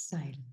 silence.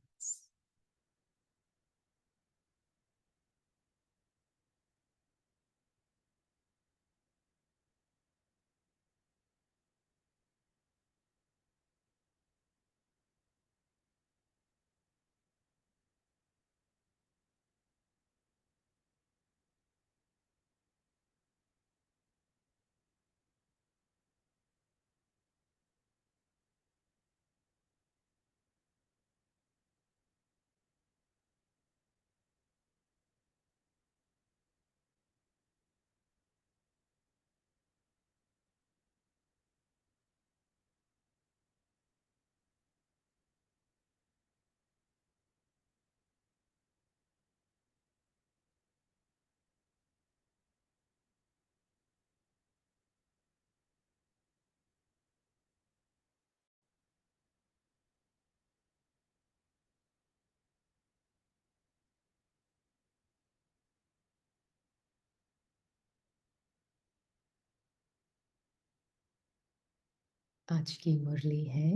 आज की मुरली है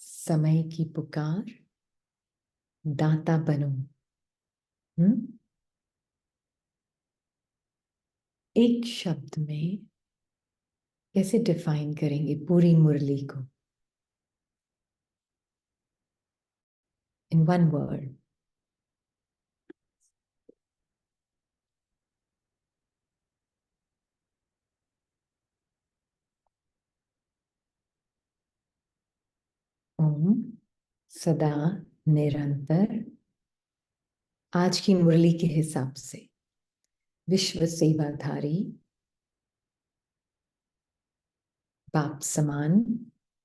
समय की पुकार, दाता बनो। एक शब्द में कैसे डिफाइन करेंगे पूरी मुरली को? In one word. ओम सदा निरंतर। आज की मुरली के हिसाब से विश्व सेवाधारी, बाप समान,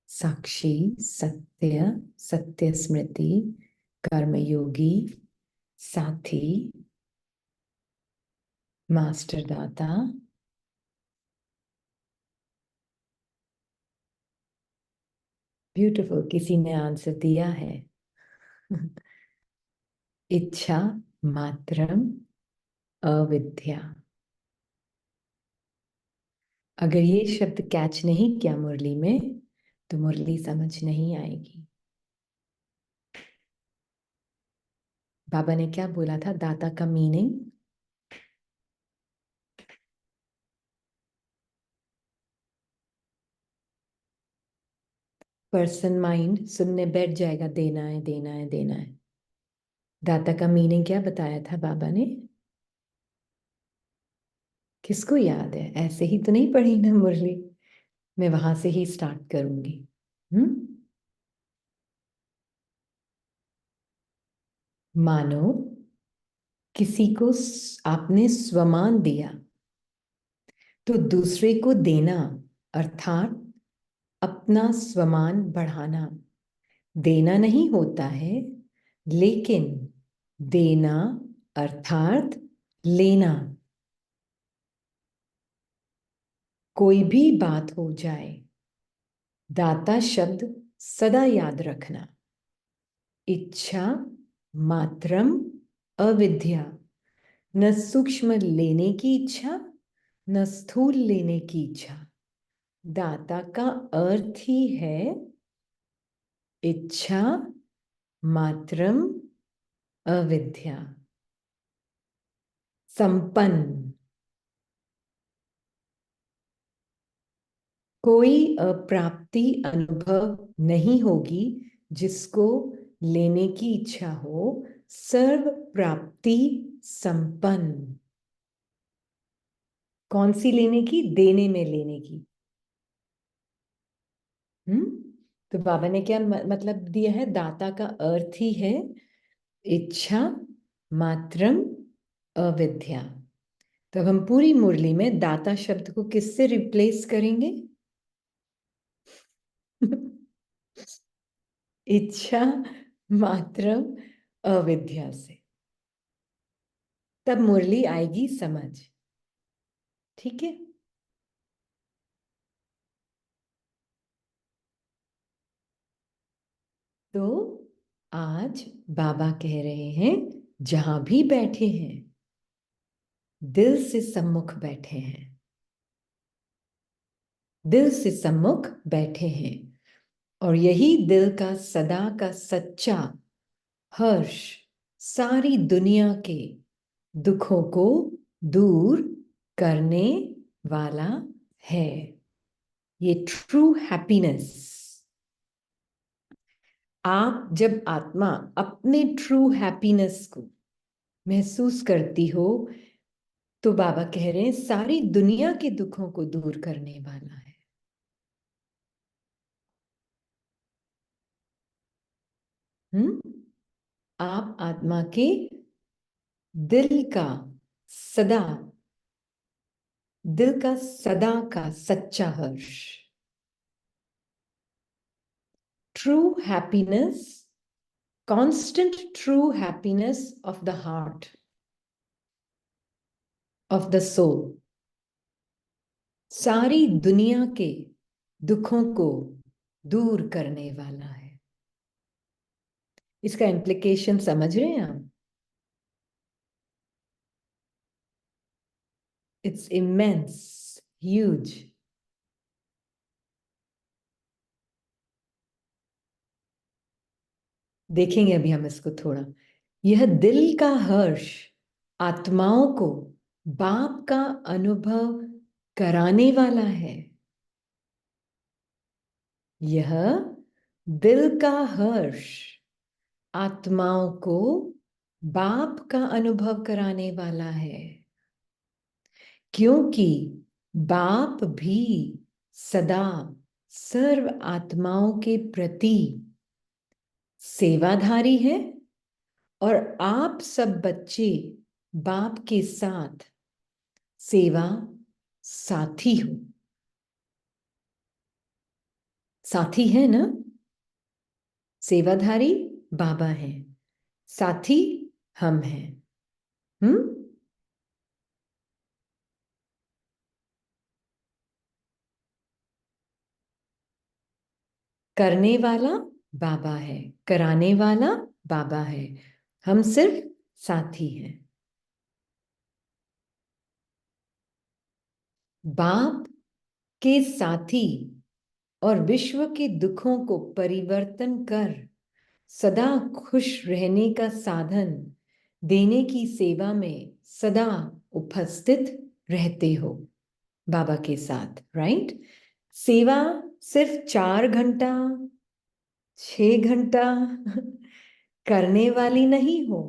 साक्षी, सत्य, सत्य स्मृति, कर्मयोगी, साथी, मास्टर दाता, ब्यूटीफुल, किसी ने आंसर दिया है। इच्छा मात्रम अविद्या। अगर ये शब्द कैच नहीं किया मुरली में तो मुरली समझ नहीं आएगी। बाबा ने क्या बोला था दाता का मीनिंग? पर्सन माइंड सुनने बैठ जाएगा, देना है देना है देना है। दाता का मीनिंग क्या बताया था बाबा ने? किसको याद है? ऐसे ही तो नहीं पढ़ी ना मुरली, मैं वहां से ही स्टार्ट करूंगी। मानो किसी को आपने स्वमान दिया तो दूसरे को देना अर्थात अपना स्वमान बढ़ाना। देना नहीं होता है, लेकिन देना अर्थात लेना। कोई भी बात हो जाए, दाता शब्द सदा याद रखना। इच्छा मात्रम अविद्या। न सूक्ष्म लेने की इच्छा, न स्थूल लेने की इच्छा। दाता का अर्थ ही है इच्छा मात्रम अविद्या। संपन्न। कोई अप्राप्ति अनुभव नहीं होगी जिसको लेने की इच्छा हो। सर्व प्राप्ति संपन्न। कौन सी लेने की? देने में लेने की। तो बाबा ने क्या मतलब दिया है? दाता का अर्थ ही है इच्छा मात्रम अविद्या। तो अब हम पूरी मुरली में दाता शब्द को किससे रिप्लेस करेंगे? इच्छा मात्रम अविद्या से। तब मुरली आएगी समझ। ठीक है? तो आज बाबा कह रहे हैं जहां भी बैठे हैं, दिल से सम्मुख बैठे हैं, दिल से सम्मुख बैठे हैं, और यही दिल का सदा का सच्चा हर्ष सारी दुनिया के दुखों को दूर करने वाला है। ये ट्रू हैप्पीनेस, आप जब आत्मा अपने ट्रू हैप्पीनेस को महसूस करती हो तो बाबा कह रहे हैं सारी दुनिया के दुखों को दूर करने वाला है। आप आत्मा के दिल का सदा, दिल का सदा का सच्चा हर्ष, true happiness, constant true happiness of the heart, of the soul, सारी दुनिया के दुखों को दूर करने वाला है। इसका इम्प्लीकेशन समझ रहे हैं आप? It's immense, huge. देखेंगे अभी हम इसको थोड़ा। यह दिल का हर्ष आत्माओं को बाप का अनुभव कराने वाला है। यह दिल का हर्ष आत्माओं को बाप का अनुभव कराने वाला है, क्योंकि बाप भी सदा सर्व आत्माओं के प्रति सेवाधारी है और आप सब बच्चे बाप के साथ सेवा साथी हो। साथी है ना? सेवाधारी बाबा हैं, साथी हम हैं। करने वाला बाबा है, कराने वाला बाबा है, हम सिर्फ साथी हैं। बाप के साथी और विश्व के दुखों को परिवर्तन कर सदा खुश रहने का साधन देने की सेवा में सदा उपस्थित रहते हो बाबा के साथ, राइट? सेवा सिर्फ 4 घंटा 6 घंटा करने वाली नहीं हो।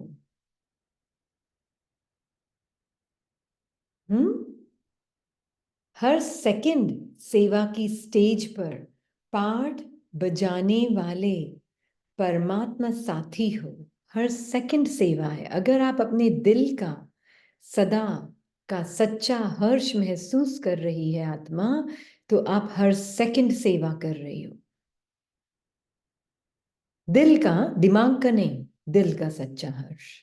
हर सेकंड सेवा की स्टेज पर पाठ बजाने वाले परमात्मा साथी हो। हर सेकंड सेवा है। अगर आप अपने दिल का सदा का सच्चा हर्ष महसूस कर रही है आत्मा, तो आप हर सेकंड सेवा कर रही हो। दिल का, दिमाग का नहीं, दिल का सच्चा हर्ष।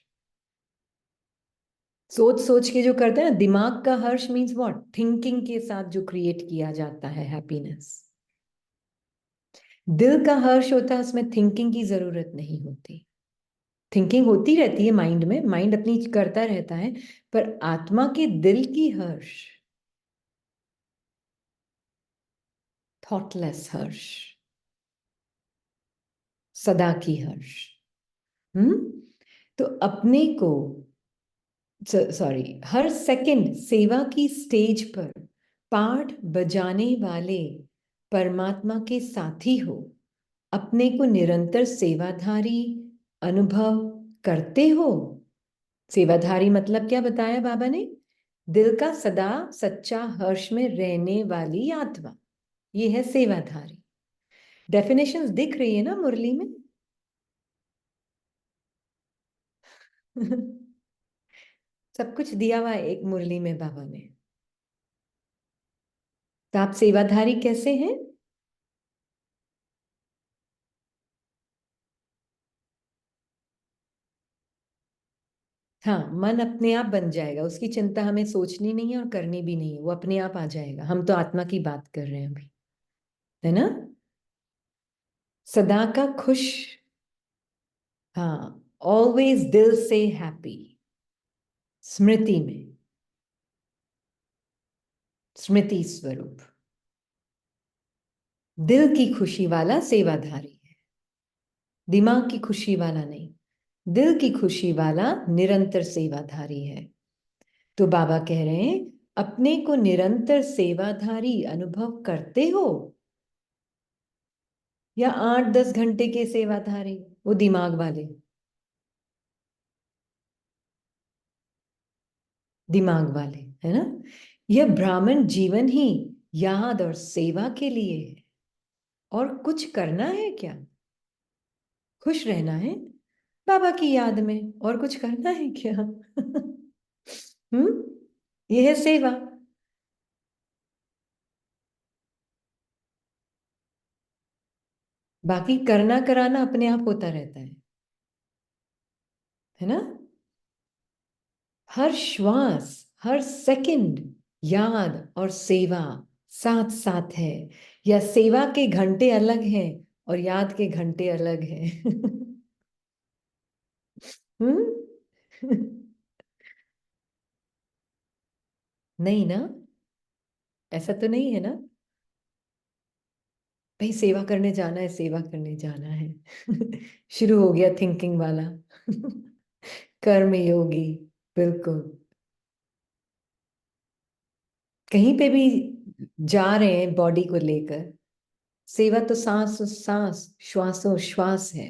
सोच सोच के जो करते हैं ना, दिमाग का हर्ष मीन्स व्हाट? थिंकिंग के साथ जो क्रिएट किया जाता है हैप्पीनेस। दिल का हर्ष होता है, उसमें थिंकिंग की जरूरत नहीं होती। थिंकिंग होती रहती है माइंड में, माइंड अपनी करता रहता है, पर आत्मा के दिल की हर्ष, थॉटलेस हर्ष, सदा की हर्ष। तो अपने को, सॉरी, हर सेकंड सेवा की स्टेज पर पाठ बजाने वाले परमात्मा के साथी हो। अपने को निरंतर सेवाधारी अनुभव करते हो। सेवाधारी मतलब क्या बताया बाबा ने? दिल का सदा सच्चा हर्ष में रहने वाली आत्मा, ये है सेवाधारी। डेफिनेशंस दिख रही है ना मुरली में? सब कुछ दिया हुआ है एक मुरली में बाबा ने। तो आप सेवाधारी कैसे हैं? हाँ, मन अपने आप बन जाएगा, उसकी चिंता हमें सोचनी नहीं है और करनी भी नहीं है, वो अपने आप आ जाएगा। हम तो आत्मा की बात कर रहे हैं अभी, है ना? सदा का खुश, हाँ, ऑलवेज दिल से हैप्पी, स्मृति में, स्मृति स्वरूप, दिल की खुशी वाला सेवाधारी है, दिमाग की खुशी वाला नहीं। दिल की खुशी वाला निरंतर सेवाधारी है। तो बाबा कह रहे हैं, अपने को निरंतर सेवाधारी अनुभव करते हो, या 8-10 घंटे के सेवाधारी, वो दिमाग वाले, दिमाग वाले, है ना। यह ब्राह्मण जीवन ही याद और सेवा के लिए है। और कुछ करना है क्या? खुश रहना है बाबा की याद में, और कुछ करना है क्या? यह है सेवा। बाकी करना कराना अपने आप होता रहता है ना। हर श्वास, हर सेकंड याद और सेवा साथ साथ है, या सेवा के घंटे अलग हैं और याद के घंटे अलग हैं। हम्म। नहीं ना, ऐसा तो नहीं है ना। भाई सेवा करने जाना है, सेवा करने जाना है। शुरू हो गया थिंकिंग वाला। कर्म योगी, बिल्कुल। कहीं पे भी जा रहे हैं बॉडी को लेकर, सेवा तो सांस सांस, श्वासों श्वास है।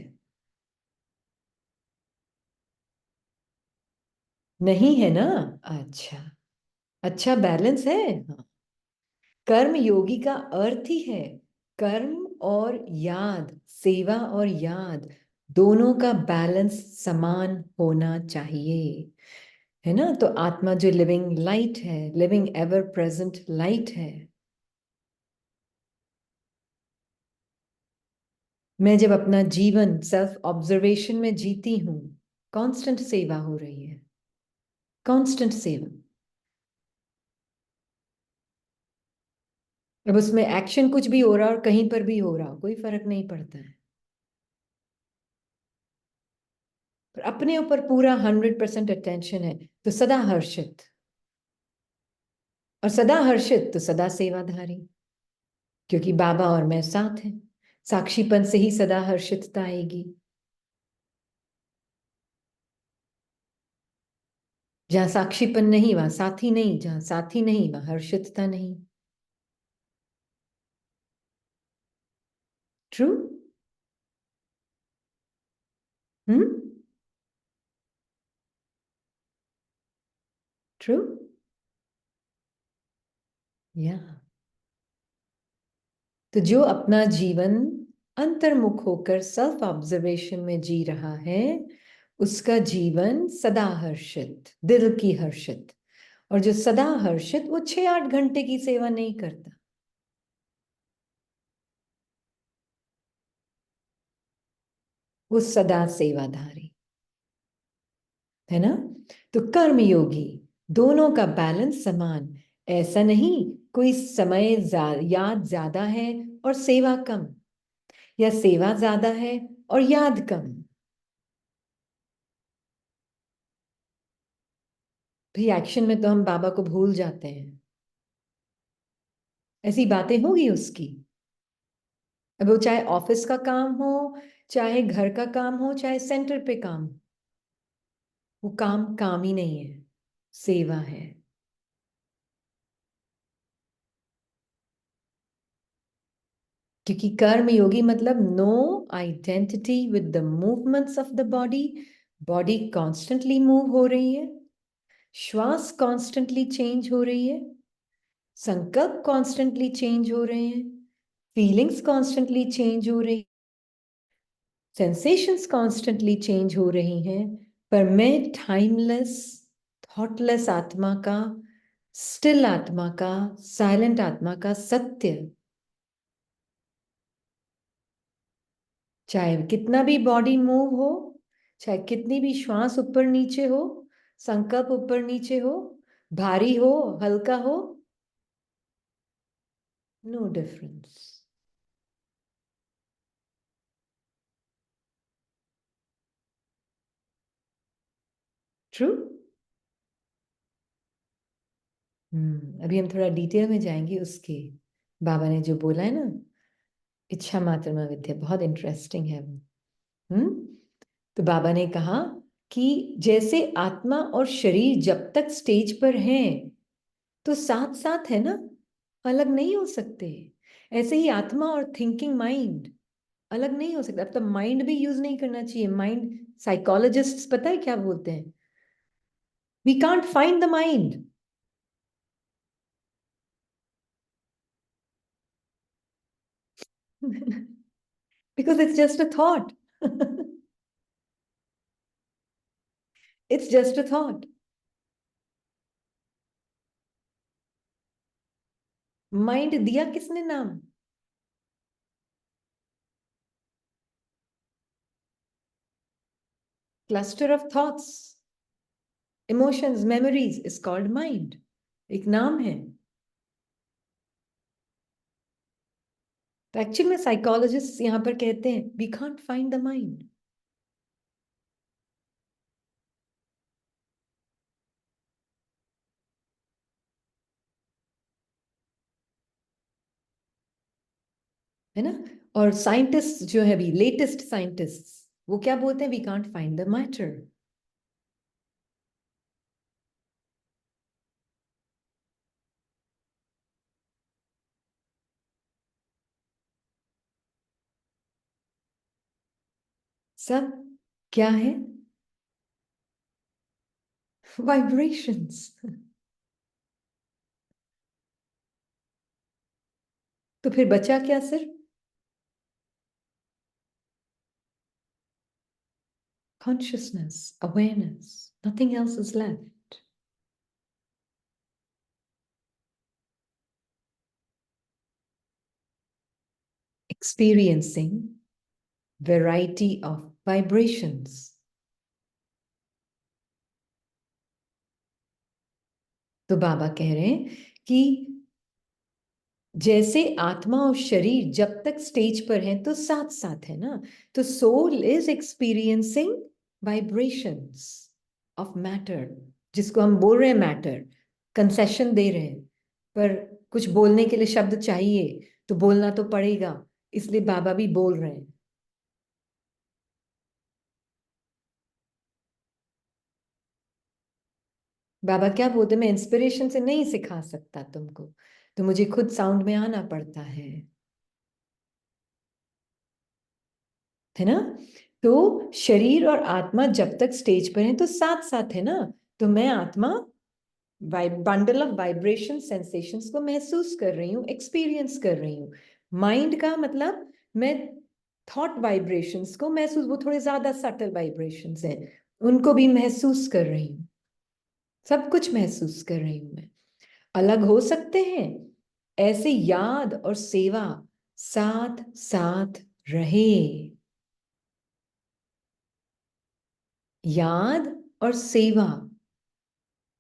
नहीं है ना। अच्छा, अच्छा बैलेंस है। हाँ, कर्म योगी का अर्थ ही है कर्म और याद, सेवा और याद, दोनों का बैलेंस समान होना चाहिए, है ना। तो आत्मा जो लिविंग लाइट है, लिविंग एवर प्रेजेंट लाइट है, मैं जब अपना जीवन सेल्फ ऑब्जर्वेशन में जीती हूँ, कांस्टेंट सेवा हो रही है, कांस्टेंट सेवा। अब उसमें एक्शन कुछ भी हो रहा और कहीं पर भी हो रहा, कोई फर्क नहीं पड़ता है। पर अपने ऊपर पूरा 100% अटेंशन है, तो सदा हर्षित, और सदा हर्षित तो सदा सेवाधारी, क्योंकि बाबा और मैं साथ हैं। साक्षीपन से ही सदा हर्षितता आएगी। जहां साक्षीपन नहीं वहां साथी नहीं, जहां साथी नहीं वहां हर्षितता नहीं। ट्रू। हम्म। ट्रू। या तो जो अपना जीवन अंतर्मुख होकर सेल्फ ऑब्जर्वेशन में जी रहा है, उसका जीवन सदा हर्षित, दिल की हर्षित। और जो सदा हर्षित, वो 6-8 घंटे की सेवा नहीं करता, वो सदा सेवाधारी, है ना। तो कर्म योगी, दोनों का बैलेंस समान। ऐसा नहीं कोई समय याद ज्यादा है और सेवा कम, या सेवा ज्यादा है और याद कम। भाई एक्शन में तो हम बाबा को भूल जाते हैं, ऐसी बातें होगी उसकी। अब वो चाहे ऑफिस का काम हो, चाहे घर का काम हो, चाहे सेंटर पे काम हो, वो काम काम ही नहीं है, सेवा है। क्योंकि कर्म योगी मतलब no identity with the movements of the body. Body constantly move हो रही है, श्वास कॉन्स्टेंटली चेंज हो रही है, संकल्प कॉन्स्टेंटली चेंज हो रहे हैं, फीलिंग्स कॉन्स्टेंटली चेंज हो रही, सेंसेशंस कॉन्स्टेंटली चेंज हो रही हैं। पर मैं टाइमलेस, थॉटलेस आत्मा का, स्टिल आत्मा का, साइलेंट आत्मा का सत्य, चाहे कितना भी बॉडी मूव हो, चाहे कितनी भी श्वास ऊपर नीचे हो, संकल्प ऊपर नीचे हो, भारी हो, हल्का हो, नो डिफरेंस। ट्रू। अभी हम थोड़ा डिटेल में जाएंगे उसके, बाबा ने जो बोला है ना, इच्छा मात्र में विद्या, बहुत इंटरेस्टिंग है वो। हम्म। तो बाबा ने कहा कि जैसे आत्मा और शरीर जब तक स्टेज पर हैं तो साथ साथ है ना, अलग नहीं हो सकते। ऐसे ही आत्मा और थिंकिंग माइंड अलग नहीं हो सकता। अब तो माइंड भी यूज नहीं करना चाहिए। माइंड, साइकोलॉजिस्ट पता है क्या बोलते हैं? We can't find the mind. Because it's just a thought. It's just a thought. Mind दिया किसने नाम? Cluster of thoughts, emotions, memories is called mind. एक नाम है। तो एक्चुअल में साइकोलॉजिस्ट यहां पर कहते हैं we can't find the mind. है ना? और साइंटिस्ट जो है, अभी लेटेस्ट साइंटिस्ट, वो क्या बोलते हैं? We can't find the matter. सब क्या है? वाइब्रेशंस। तो फिर बचा क्या सिर्फ? Consciousness, awareness, nothing else is left. Experiencing variety of vibrations. तो बाबा कह रहे हैं कि जैसे आत्मा और शरीर जब तक स्टेज पर है तो साथ साथ है ना, तो soul is experiencing vibrations of matter, जिसको हम बोल रहे हैं मैटर, कंसेशन दे रहे हैं। पर कुछ बोलने के लिए शब्द चाहिए, तो बोलना तो पड़ेगा, इसलिए बाबा भी बोल रहे हैं। बाबा क्या बोलते, मैं इंस्पिरेशन से नहीं सिखा सकता तुमको, तो मुझे खुद साउंड में आना पड़ता है ना? तो शरीर और आत्मा जब तक स्टेज पर है तो साथ साथ है ना, तो मैं आत्मा बंडल ऑफ वाइब्रेशन सेंसेशंस को महसूस कर रही हूँ, एक्सपीरियंस कर रही हूँ। माइंड का मतलब मैं थॉट वाइब्रेशंस को महसूस, वो थोड़े ज्यादा सटल वाइब्रेशंस हैं, उनको भी महसूस कर रही हूँ। सब कुछ महसूस कर रही हूँ मैं। अलग हो सकते हैं, ऐसे याद और सेवा साथ साथ रहे। याद और सेवा,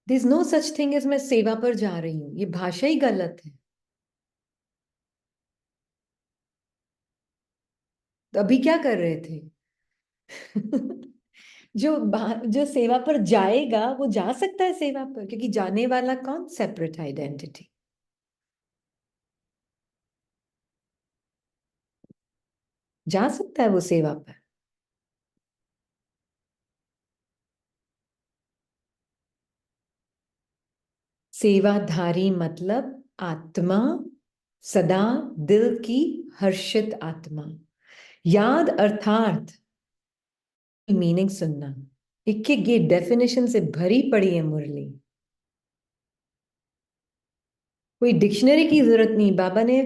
this is no such thing as मैं सेवा पर जा रही हूं, ये भाषा ही गलत है। तो अभी क्या कर रहे थे? जो सेवा पर जाएगा वो जा सकता है सेवा पर, क्योंकि जाने वाला कौन? Separate identity. जा सकता है वो सेवा पर। सेवाधारी मतलब आत्मा, सदा दिल की हर्षित आत्मा। याद अर्थात मीनिंग सुनना। एक एक ये डेफिनेशन से भरी पड़ी है मुरली। कोई डिक्शनरी की जरूरत नहीं, बाबा ने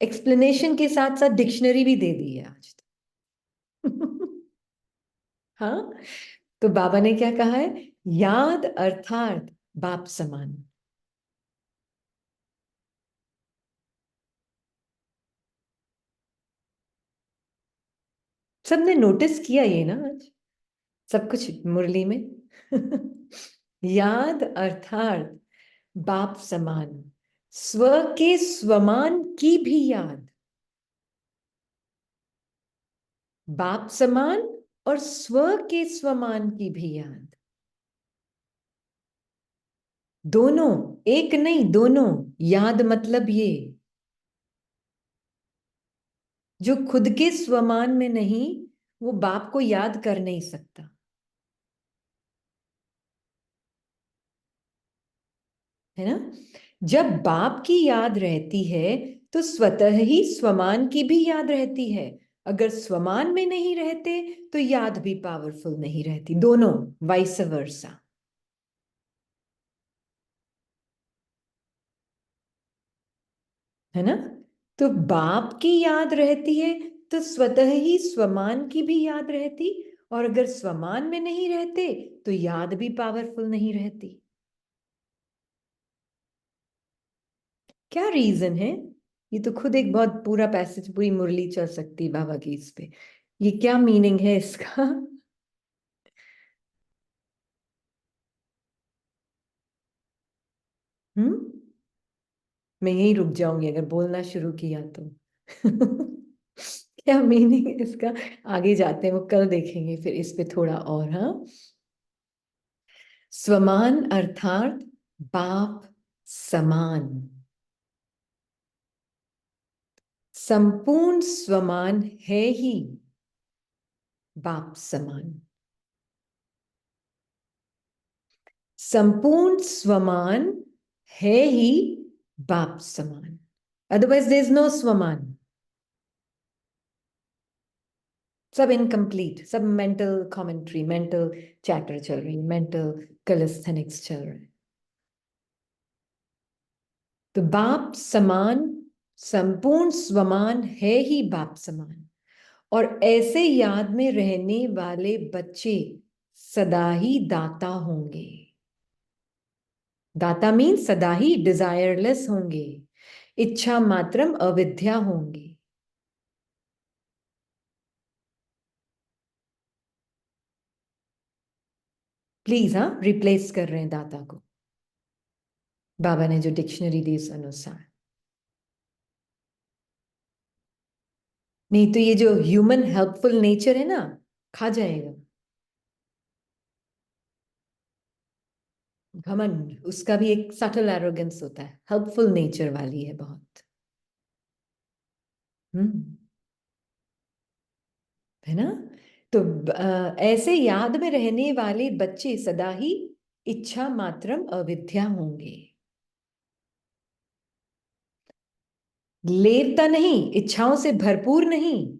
एक्सप्लेनेशन के साथ साथ डिक्शनरी भी दे दी है आज तो। हाँ, तो बाबा ने क्या कहा है? याद अर्थात बाप समान। सबने नोटिस किया ये ना आज, सब कुछ मुरली में। याद अर्थात बाप समान, स्व के स्वमान की भी याद। बाप समान और स्व के स्वमान की भी याद। दोनों, एक नहीं दोनों। याद मतलब ये जो खुद के स्वमान में नहीं, वो बाप को याद कर नहीं सकता। है ना? जब बाप की याद रहती है तो स्वतः ही स्वमान की भी याद रहती है। अगर स्वमान में नहीं रहते तो याद भी पावरफुल नहीं रहती, दोनों, वाइस वर्सा। है ना? तो बाप की याद रहती है तो स्वतः ही स्वमान की भी याद रहती, और अगर स्वमान में नहीं रहते तो याद भी पावरफुल नहीं रहती। क्या रीजन है? ये तो खुद एक बहुत पूरा पैसेज, पूरी मुरली चल सकती है बाबा की इस पे। ये क्या मीनिंग है इसका? हम्म। मैं यहीं रुक जाऊंगी अगर बोलना शुरू किया तो। क्या मीनिंग है इसका? आगे जाते हैं, वो कल देखेंगे फिर इस पे थोड़ा और। हाँ, स्वमान अर्थात बाप समान। संपूर्ण स्वमान है ही बाप समान। संपूर्ण स्वमान है ही बाप समान, अदरवाइज देयर इज नो स्वमान। सब इनकम्प्लीट, सब मेंटल कमेंट्री, मेंटल चैटर चल रही है, मेंटल कैलिस्थेनिक्स चल रहे हैं। तो बाप समान, संपूर्ण स्वमान है ही बाप समान, और ऐसे याद में रहने वाले बच्चे सदा ही दाता होंगे। दाता मीन सदा ही डिजायरलेस होंगे, इच्छा मात्रम अविद्या होंगे। प्लीज, हाँ, रिप्लेस कर रहे हैं दाता को, बाबा ने जो डिक्शनरी दी उस अनुसार। नहीं तो ये जो ह्यूमन हेल्पफुल नेचर है ना, खा जाएगा। घमंड, उसका भी एक सटल एरोगेंस होता है, हेल्पफुल नेचर वाली है बहुत। हम्म। है ना? तो ऐसे याद में रहने वाले बच्चे सदा ही इच्छा मात्रम अविद्या होंगे। लेवता नहीं, इच्छाओं से भरपूर नहीं।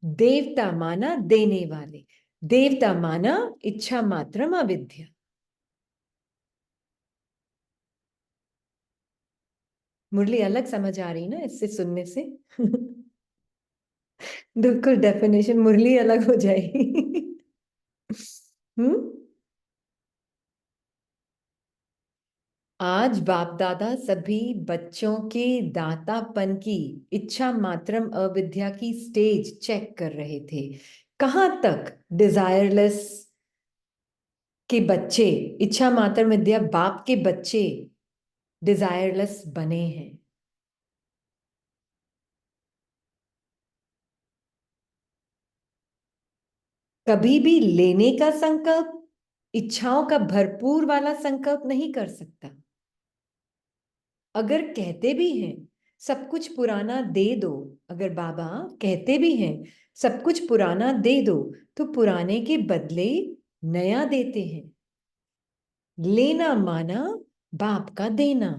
देवता माना देने वाले, देवता माना इच्छा मात्रम अविद्या। मुरली अलग समझ आ रही ना इससे सुनने से? बिल्कुल, डेफिनेशन मुरली अलग हो जाएगी। हम्म। आज बाप दादा सभी बच्चों के दातापन की इच्छा मात्रम अविद्या की स्टेज चेक कर रहे थे। कहां तक डिजायरलेस के बच्चे, इच्छा मात्र विद्या बाप के बच्चे डिजायरलेस बने हैं। कभी भी लेने का संकल्प, इच्छाओं का भरपूर वाला संकल्प नहीं कर सकता। अगर कहते भी हैं सब कुछ पुराना दे दो, अगर बाबा कहते भी हैं सब कुछ पुराना दे दो, तो पुराने के बदले नया देते हैं। लेना माना बाप का देना।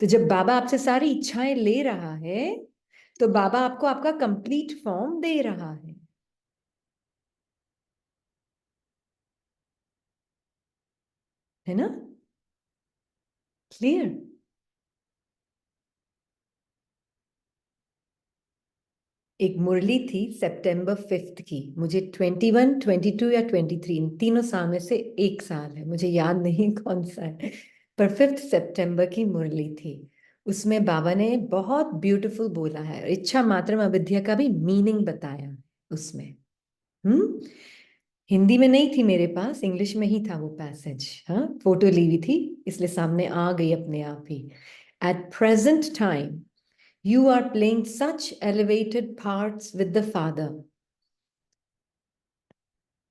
तो जब बाबा आपसे सारी इच्छाएं ले रहा है तो बाबा आपको आपका कंप्लीट फॉर्म दे रहा है ना? क्लियर? एक मुरली थी सितंबर 5 की, मुझे 21, 22 या 23, इन तीनों साल में से एक साल है, मुझे याद नहीं कौन सा है, पर 5 सितंबर की मुरली थी। उसमें बाबा ने बहुत ब्यूटीफुल बोला है, इच्छा मात्रम अविद्या का भी मीनिंग बताया उसमें। हम्म। हिंदी में नहीं थी मेरे पास, इंग्लिश में ही था वो पैसेज। हाँ, फोटो ली हुई थी इसलिए सामने आ गई अपने आप ही। At present time you are playing such elevated parts with the Father.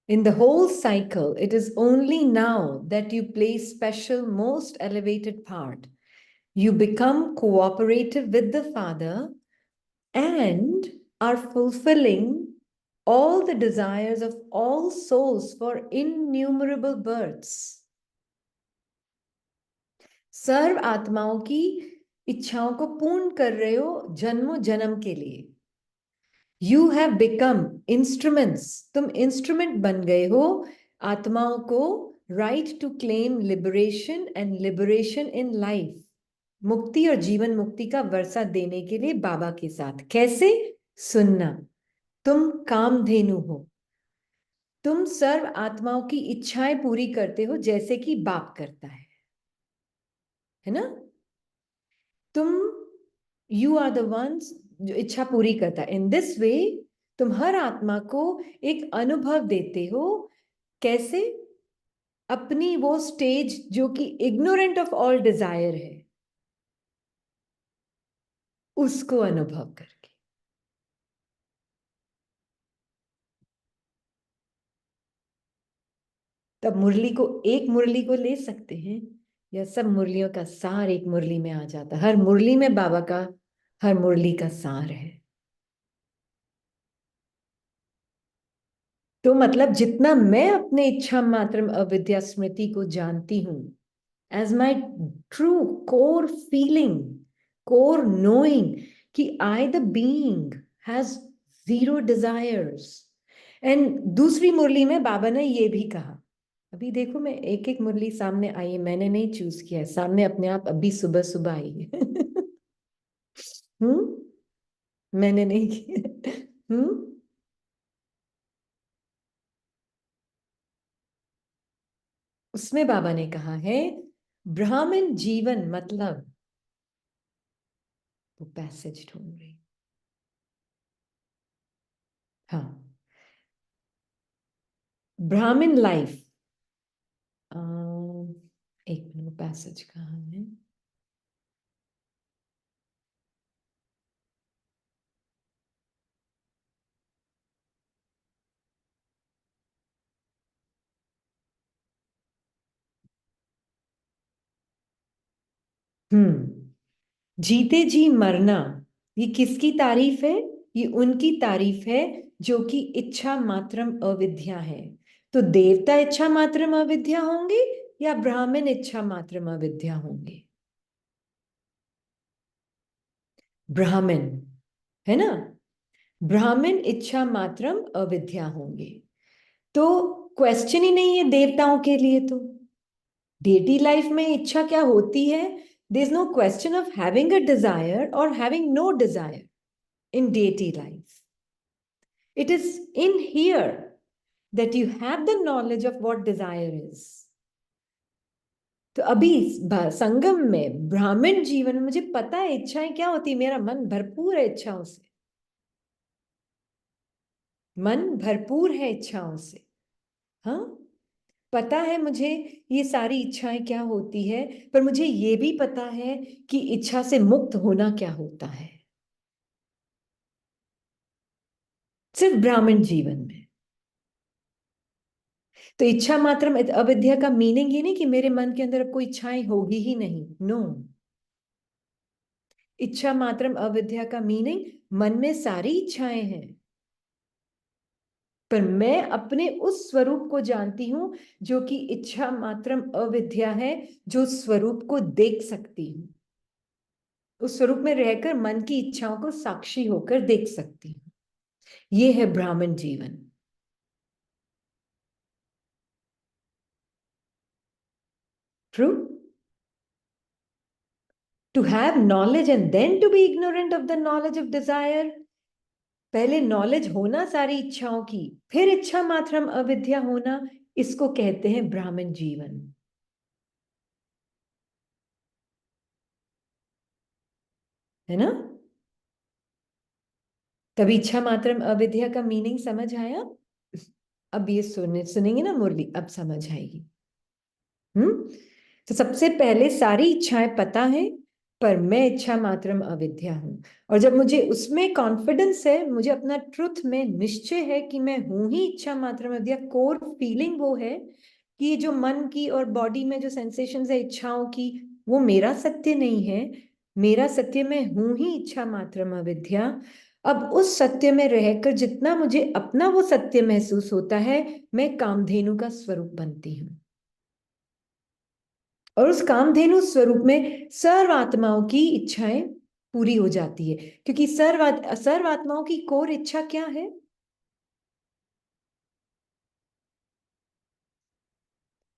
In the whole cycle, it is only now that you play special, most elevated part. You become cooperative with the Father and are fulfilling all the desires of all souls for innumerable births. सर्व आत्माओं की इच्छाओं को पूर्ण कर रहे हो जन्मों जन्म के लिए. You have become instruments. तुम इंस्ट्रूमेंट बन गए हो आत्माओं को right to claim liberation and liberation in life. मुक्ति और जीवन मुक्ति का वर्षा देने के लिए बाबा के साथ. कैसे? सुनना. तुम कामधेनु हो. तुम सर्व आत्माओं की इच्छाएं पूरी करते हो जैसे कि बाप करता है ना? तुम यू आर द वंस जो इच्छा पूरी करता है. इन दिस वे तुम हर आत्मा को एक अनुभव देते हो. कैसे? अपनी वो स्टेज जो कि इग्नोरेंट ऑफ ऑल डिजायर है उसको अनुभव करके. तब मुरली को ले सकते हैं या सब मुरलियों का सार एक मुरली में आ जाता. हर मुरली में बाबा का हर मुरली का सार है. तो मतलब जितना मैं अपने इच्छा मात्र अविद्या स्मृति को जानती हूं as my true core feeling, core knowing कि I the being has zero desires. And दूसरी मुरली में बाबा ने ये भी कहा. अभी देखो मैं एक एक मुरली सामने आई है, मैंने नहीं चूज किया है, सामने अपने आप अभी सुबह सुबह आई है. मैंने नहीं किया. उसमें बाबा ने कहा है ब्राह्मण जीवन मतलब, वो पैसेज ढूंढ रही. हाँ, ब्राह्मण लाइफ. एक मिनट, पैसेज कहाँ है? जीते जी मरना, ये किसकी तारीफ है? ये उनकी तारीफ है जो कि इच्छा मात्रम अविद्या है. तो देवता इच्छा मात्रम अविद्या होंगे या ब्राह्मण इच्छा मात्रम अविद्या होंगे? ब्राह्मण, है ना? ब्राह्मण इच्छा मात्रम अविद्या होंगे. तो क्वेश्चन ही नहीं है देवताओं के लिए. तो डेटी लाइफ में इच्छा क्या होती है? There is no question of having a desire और having no desire in deity life. It is in here that you have the knowledge of what desire is. तो अभी संगम में ब्राह्मण जीवन में मुझे पता है इच्छाएं क्या होती. मेरा मन भरपूर है इच्छाओं से. मन भरपूर है इच्छाओं से. हाँ, पता है मुझे ये सारी इच्छाएं क्या होती है. पर मुझे ये भी पता है कि इच्छा से मुक्त होना क्या होता है. सिर्फ ब्राह्मण जीवन में. तो इच्छा मात्र अविद्या का मीनिंग ये नहीं कि मेरे मन के अंदर अब कोई इच्छाएं होगी ही नहीं. नो. इच्छा मात्रम अविद्या का मीनिंग मन में सारी इच्छाएं हैं, पर मैं अपने उस स्वरूप को जानती हूं जो कि इच्छा मात्रम अविद्या है, जो स्वरूप को देख सकती हूं. उस स्वरूप में रहकर मन की इच्छाओं को साक्षी होकर देख सकती हूं. ये है ब्राह्मण जीवन. True. To have knowledge and then to be ignorant of the knowledge of desire. पहले नॉलेज होना सारी इच्छाओं की, फिर इच्छा मात्रम अविद्या होना, इसको कहते हैं ब्राह्मण जीवन. है ना? तभी इच्छा मात्रम अविद्या का मीनिंग समझ आया. अब ये सुनेंगे ना मुरली, अब समझ आएगी. तो सबसे पहले सारी इच्छाएं पता है, पर मैं इच्छा मात्रम अविद्या हूं. और जब मुझे उसमें कॉन्फिडेंस है, मुझे अपना ट्रुथ में निश्चय है कि मैं हूं ही इच्छा मात्रम अविद्या, कोर फीलिंग वो है कि जो मन की और बॉडी में जो सेंसेशंस है इच्छाओं की, वो मेरा सत्य नहीं है। मेरा सत्य मैं हूं ही इच्छा मात्रम अविद्या। अब उस सत्य में रहकर जितना मुझे अपना वो सत्य महसूस होता है, मैं कामधेनु का स्वरूप बनती हूँ। और उस कामधेनु स्वरूप में सर्व आत्माओं की इच्छाएं पूरी हो जाती है, क्योंकि सर्व आत्माओं की कोर इच्छा क्या है?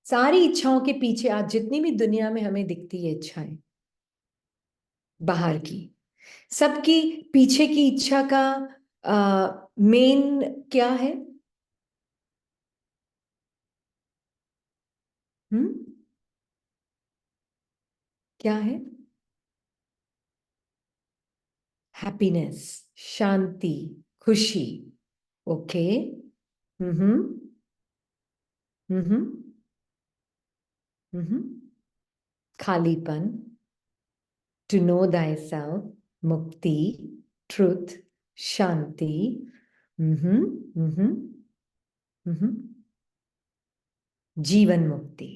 सारी इच्छाओं के पीछे आज जितनी भी दुनिया में हमें दिखती है इच्छाएं बाहर की, सबकी पीछे की इच्छा का मेन क्या है? हम्म, क्या है? हैप्पीनेस, शांति, खुशी। ओके। हम्म। हम्म। हम्म। खालीपन, टू नो दाई सेल्फ, मुक्ति, ट्रुथ, शांति। हम्म। हम्म। हम्म। जीवन मुक्ति।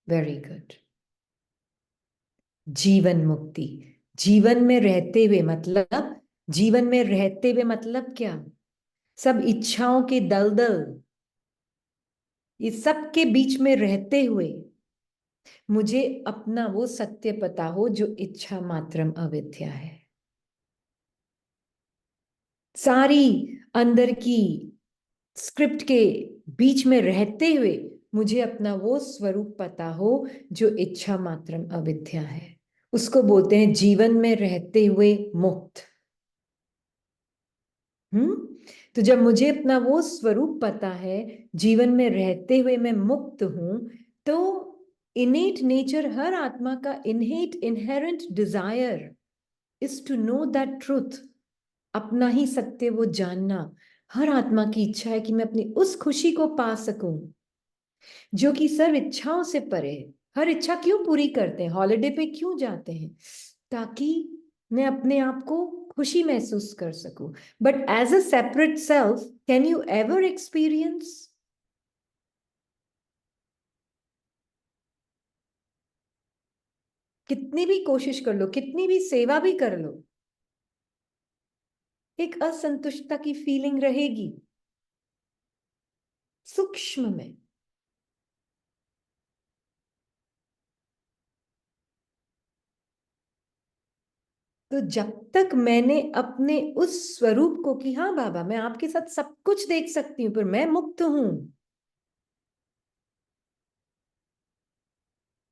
Very good. जीवन मुक्ति। जीवन में रहते हुए मतलब, जीवन में रहते हुए मतलब क्या? सब इच्छाओं के दलदल, ये सब के बीच में रहते हुए मुझे अपना वो सत्य पता हो जो इच्छा मात्रम अविद्या है। सारी अंदर की स्क्रिप्ट के बीच में रहते हुए मुझे अपना वो स्वरूप पता हो जो इच्छा मात्रम अविद्या है। उसको बोलते हैं जीवन में रहते हुए मुक्त। तो जब मुझे अपना वो स्वरूप पता है, जीवन में रहते हुए मैं मुक्त हूं, तो इनेट नेचर, हर आत्मा का इनहेट inherent desire is to know that truth. अपना ही सत्य वो जानना। हर आत्मा की इच्छा है कि मैं अपनी उस खुशी को पा सकूं जो कि सर्व इच्छाओं से परे है। हर इच्छा क्यों पूरी करते हैं, हॉलिडे पे क्यों जाते हैं? ताकि मैं अपने आप को खुशी महसूस कर सकूं। But as a separate self, can you ever experience? कितनी भी कोशिश कर लो, कितनी भी सेवा भी कर लो, एक असंतुष्टता की फीलिंग रहेगी सूक्ष्म में। तो जब तक मैंने अपने उस स्वरूप को कि हाँ बाबा, मैं आपके साथ सब कुछ देख सकती हूं पर मैं मुक्त हूं,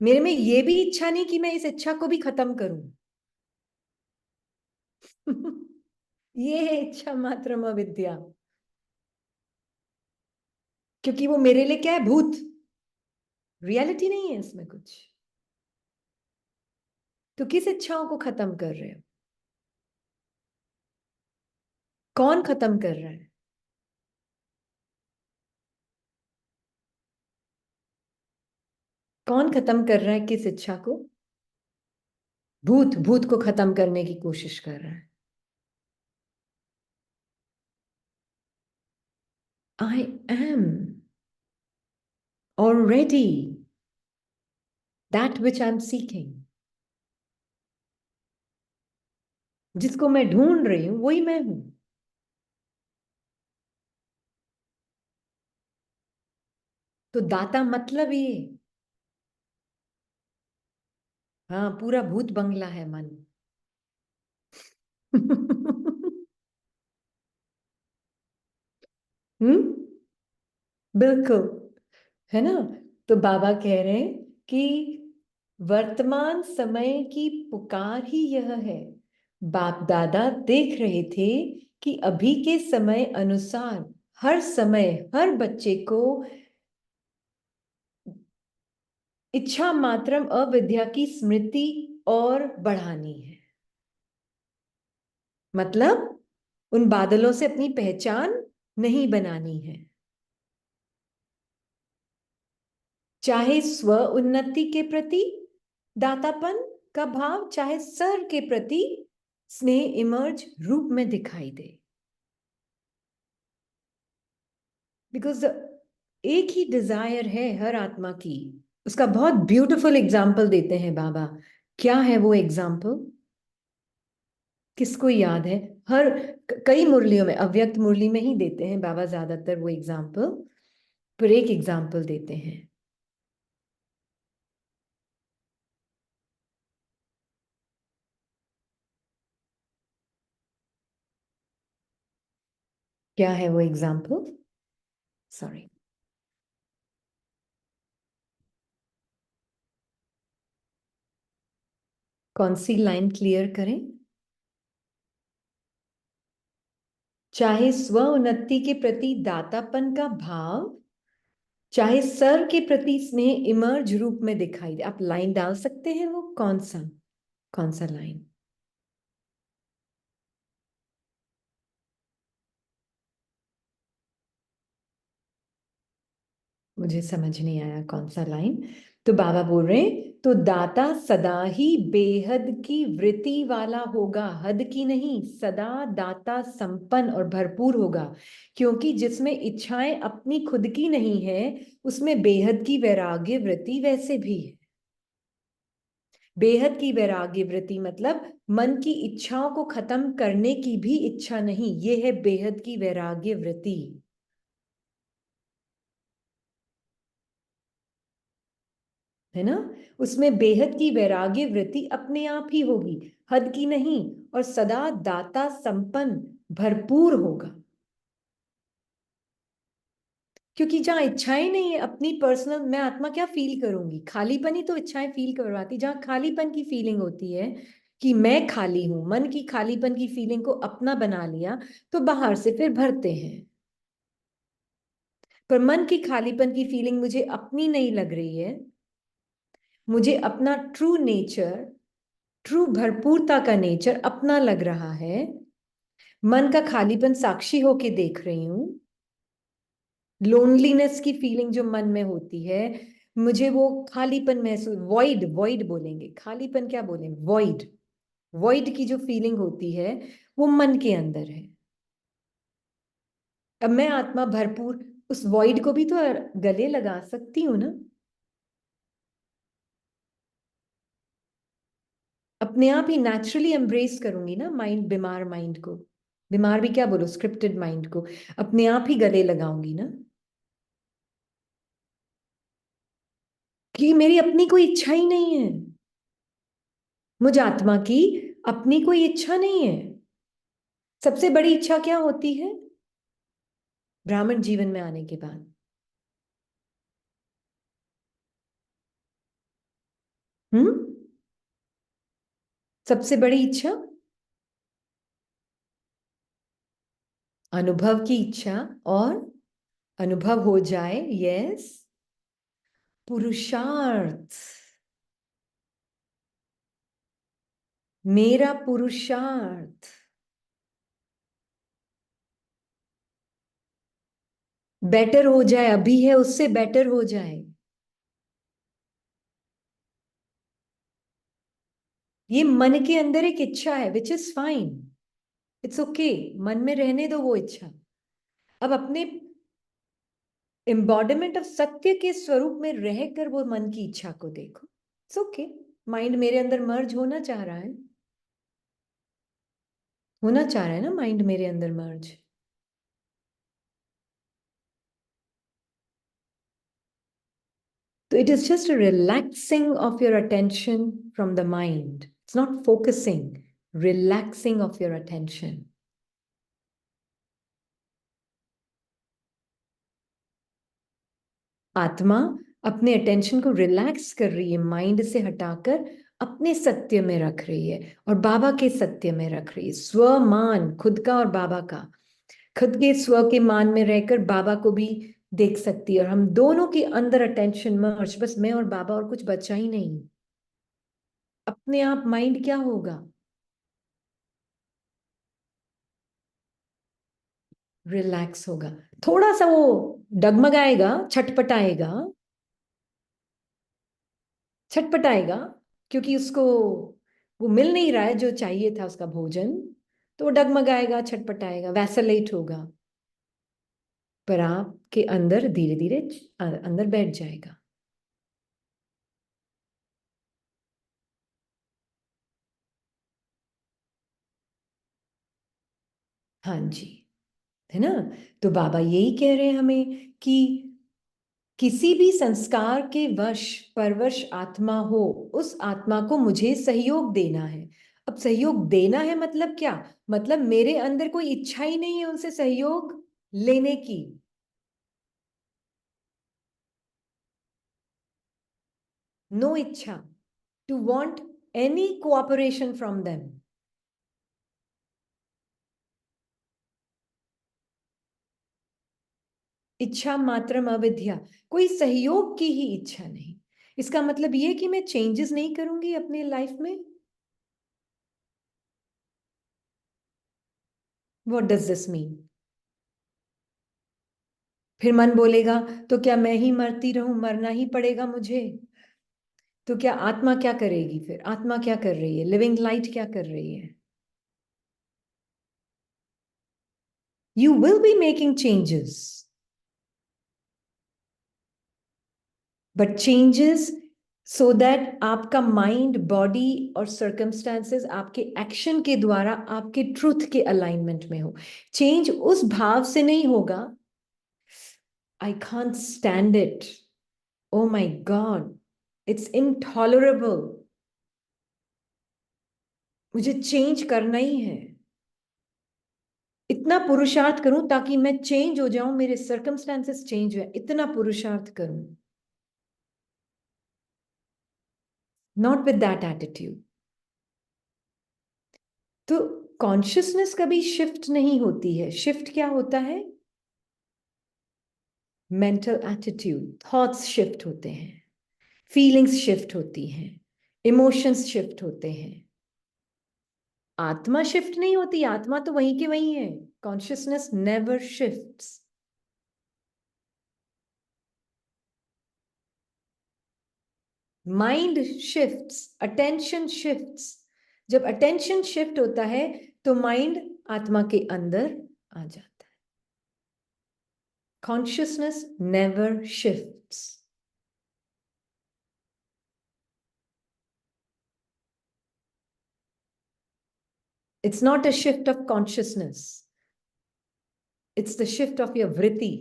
मेरे में ये भी इच्छा नहीं कि मैं इस इच्छा को भी खत्म करूं। ये है इच्छा मात्र अविद्या। क्योंकि वो मेरे लिए क्या है? भूत। रियलिटी नहीं है इसमें कुछ। तो किस इच्छाओं को खत्म कर रहे हो? कौन खत्म कर रहा है? कौन खत्म कर रहा है किस इच्छा को? भूत। भूत को खत्म करने की कोशिश कर रहा है। I am already that which I am seeking. जिसको मैं ढूंढ रही हूं वही मैं हूं। तो दाता मतलब ये। हाँ, पूरा भूत बंगला है मन। हम्म। बिल्कुल। है ना? तो बाबा कह रहे हैं कि वर्तमान समय की पुकार ही यह है। बाप दादा देख रहे थे कि अभी के समय अनुसार हर समय हर बच्चे को इच्छा मात्रम अविद्या की स्मृति और बढ़ानी है। मतलब उन बादलों से अपनी पहचान नहीं बनानी है। चाहे स्व उन्नति के प्रति दातापन का भाव, चाहे सर के प्रति स्नेह इमर्ज रूप में दिखाई दे। बिकॉज एक ही डिजायर है हर आत्मा की, उसका बहुत ब्यूटीफुल एग्जाम्पल देते हैं बाबा। क्या है वो एग्जाम्पल? किसको याद है? हर कई मुरलियों में, अव्यक्त मुरली में ही देते हैं बाबा ज्यादातर वो एग्जाम्पल, पर एक एग्जाम्पल देते हैं। क्या है वो एग्जाम्पल? सॉरी। कौन सी लाइन क्लियर करें? चाहे स्व उन्नति के प्रति दातापन का भाव, चाहे सर के प्रति स्नेह इमर्ज रूप में दिखाई दे। आप लाइन डाल सकते हैं? वो कौन सा लाइन? मुझे समझ नहीं आया कौन सा लाइन। तो बाबा बोल रहे हैं, तो दाता सदा ही बेहद की वृत्ति वाला होगा, हद की नहीं, सदा दाता संपन्न और भरपूर होगा। क्योंकि जिसमें इच्छाएं अपनी खुद की नहीं है, उसमें बेहद की वैराग्य वृत्ति वैसे भी है। बेहद की वैराग्य वृत्ति मतलब मन की इच्छाओं को खत्म करने की भी इच्छा नहीं, ये है बेहद की वैराग्य वृत्ति। है ना? उसमें बेहद की वैराग्य वृत्ति अपने आप ही होगी, हद की नहीं, और सदा दाता संपन्न भरपूर होगा। क्योंकि जहां इच्छाएं नहीं है अपनी पर्सनल, मैं आत्मा क्या फील करूंगी? खालीपन ही तो इच्छाएं फील करवाती। जहां खालीपन की फीलिंग होती है कि मैं खाली हूं, मन की खालीपन की फीलिंग को अपना बना लिया, तो बाहर से फिर भरते हैं। पर मन की खालीपन की फीलिंग मुझे अपनी नहीं लग रही है, मुझे अपना ट्रू नेचर, ट्रू भरपूरता का नेचर अपना लग रहा है। मन का खालीपन साक्षी होके देख रही हूं। लोनलीनेस की फीलिंग जो मन में होती है, मुझे वो खालीपन महसूस, वॉइड, वॉइड बोलेंगे, खालीपन क्या बोलेंगे, वॉइड। वॉइड की जो फीलिंग होती है, वो मन के अंदर है। अब मैं आत्मा भरपूर उस वॉइड को भी तो गले लगा सकती हूँ ना। अपने आप ही नेचुरली एम्ब्रेस करूंगी ना माइंड, बीमार माइंड को। बीमार भी क्या बोलो, स्क्रिप्टेड माइंड को अपने आप ही गले लगाऊंगी ना। कि मेरी अपनी कोई इच्छा ही नहीं है, मुझ आत्मा की अपनी कोई इच्छा नहीं है। सबसे बड़ी इच्छा क्या होती है ब्राह्मण जीवन में आने के बाद? हम्म? सबसे बड़ी इच्छा अनुभव की इच्छा, और अनुभव हो जाए, यस, पुरुषार्थ। मेरा पुरुषार्थ बेटर हो जाए, अभी है उससे बेटर हो जाए। ये मन के अंदर एक इच्छा है, विच इज फाइन, इट्स ओके। मन में रहने दो वो इच्छा। अब अपने एम्बॉडीमेंट ऑफ सत्य के स्वरूप में रहकर वो मन की इच्छा को देखो। It's okay. माइंड मेरे अंदर मर्ज होना चाह रहा है, होना चाह रहा है ना माइंड मेरे अंदर मर्ज। तो it is just a relaxing of your attention from the mind. It's not focusing, relaxing of your attention. आत्मा अपने अटेंशन को रिलैक्स कर रही है, माइंड से हटाकर अपने सत्य में रख रही है और बाबा के सत्य में रख रही है। स्वमान खुद का और बाबा का, खुद के स्व के मान में रहकर बाबा को भी देख सकती है, और हम दोनों के अंदर अटेंशन मर्ज, बस मैं और बाबा, और कुछ बचा ही नहीं। अपने आप माइंड क्या होगा? रिलैक्स होगा। थोड़ा सा वो डगमगाएगा, छटपटाएगा, छटपटाएगा, क्योंकि उसको वो मिल नहीं रहा है जो चाहिए था उसका भोजन, तो वो डगमगाएगा, छटपटाएगा, वैसलेट होगा। पर आपके अंदर धीरे धीरे अंदर बैठ जाएगा। हाँ जी, है ना। तो बाबा यही कह रहे हैं हमें कि किसी भी संस्कार के वश परवश आत्मा हो, उस आत्मा को मुझे सहयोग देना है। अब सहयोग देना है मतलब क्या? मतलब मेरे अंदर कोई इच्छा ही नहीं है उनसे सहयोग लेने की। नो इच्छा to want any cooperation from them. इच्छा मात्रम अविद्या, कोई सहयोग की ही इच्छा नहीं। इसका मतलब ये कि मैं चेंजेस नहीं करूंगी अपने लाइफ में। What does this mean? फिर मन बोलेगा तो क्या मैं ही मरती रहूं, मरना ही पड़ेगा मुझे? तो क्या आत्मा क्या करेगी? फिर आत्मा क्या कर रही है? लिविंग लाइट क्या कर रही है? You will be making changes, but changes so that आपका माइंड, बॉडी और सर्कमस्टांसेस आपके एक्शन के द्वारा आपके ट्रूथ के अलाइनमेंट में हो। चेंज उस भाव से नहीं होगा, I can't stand it, oh my God, it's intolerable, मुझे चेंज करना ही है, इतना पुरुषार्थ करूं ताकि मैं चेंज हो जाऊं, मेरे सर्कमस्टांसेस चेंज हुए, इतना पुरुषार्थ करूं। Not with that attitude. तो कॉन्शियसनेस कभी शिफ्ट नहीं होती है। शिफ्ट क्या होता है? मेंटल एटीट्यूड, थॉट्स शिफ्ट होते हैं, फीलिंग्स शिफ्ट होती हैं, इमोशंस शिफ्ट होते हैं। आत्मा शिफ्ट नहीं होती, आत्मा तो वहीं की वहीं है। Consciousness never shifts. Mind shifts, attention shifts. जब अटेंशन शिफ्ट होता है तो माइंड आत्मा के अंदर आ जाता है। Consciousness never shifts. It's not a shift of consciousness, it's the shift of your वृत्ति।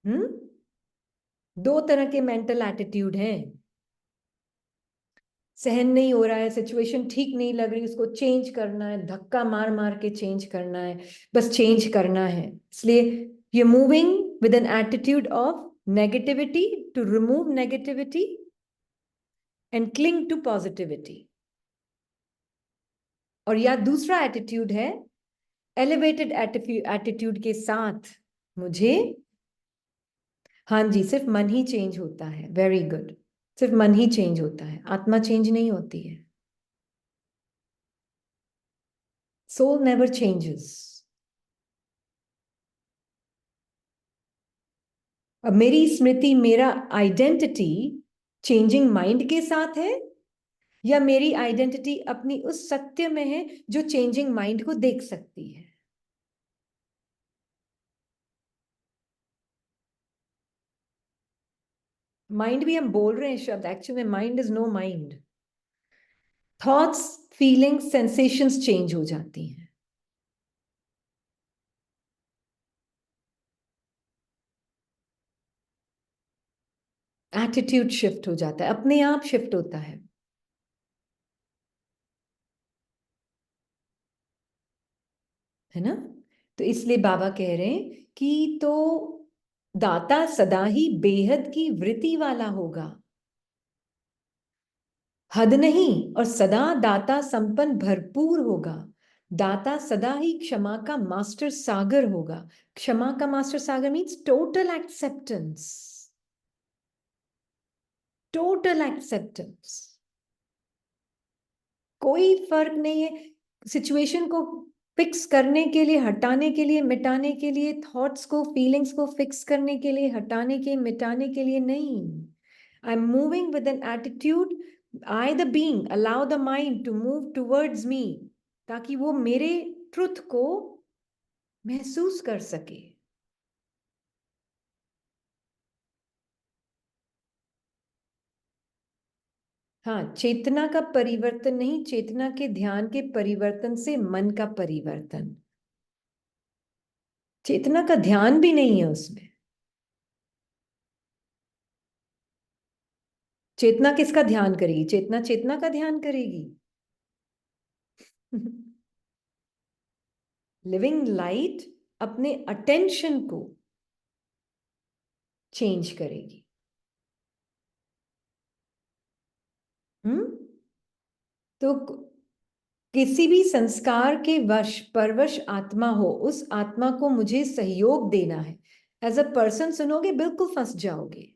हम्म। दो तरह के मेंटल एटीट्यूड हैं। सहन नहीं हो रहा है, सिचुएशन ठीक नहीं लग रही, उसको चेंज करना है, धक्का मार मार के चेंज करना है, बस चेंज करना है। इसलिए you moving with an attitude of negativity to remove negativity and cling to positivity. और या दूसरा एटीट्यूड है एलिवेटेड एटीट्यूड के साथ मुझे, हाँ जी, सिर्फ मन ही चेंज होता है। Very good. सिर्फ मन ही चेंज होता है, आत्मा चेंज नहीं होती है। Soul never changes. अब मेरी स्मृति, मेरा आइडेंटिटी चेंजिंग माइंड के साथ है, या मेरी आइडेंटिटी अपनी उस सत्य में है जो चेंजिंग माइंड को देख सकती है? माइंड भी हम बोल रहे हैं शब्द, actually mind is no mind. Thoughts, feelings, sensations change हो जाती हैं। एटीट्यूड शिफ्ट हो जाता है, अपने आप शिफ्ट होता है ना। तो इसलिए बाबा कह रहे हैं कि तो दाता सदा ही बेहद की वृत्ति वाला होगा, हद नहीं, और सदा दाता संपन्न भरपूर होगा। दाता सदा ही क्षमा का मास्टर सागर होगा। क्षमा का मास्टर सागर means total acceptance, total acceptance. कोई फर्क नहीं है सिचुएशन को फिक्स करने के लिए, हटाने के लिए, मिटाने के लिए, थॉट्स को, फीलिंग्स को फिक्स करने के लिए, हटाने के, मिटाने के लिए नहीं। I am moving with an attitude, I the being allow the mind to move towards me, ताकि वो मेरे ट्रुथ को महसूस कर सके। हाँ, चेतना का परिवर्तन नहीं, चेतना के ध्यान के परिवर्तन से मन का परिवर्तन। चेतना का ध्यान भी नहीं है उसमें। चेतना किसका ध्यान करेगी? चेतना चेतना का ध्यान करेगी। लिविंग लाइट अपने अटेंशन को चेंज करेगी। हम्म। तो किसी भी संस्कार के वश परवश आत्मा हो, उस आत्मा को मुझे सहयोग देना है। एज अ पर्सन सुनोगे बिल्कुल फंस जाओगे।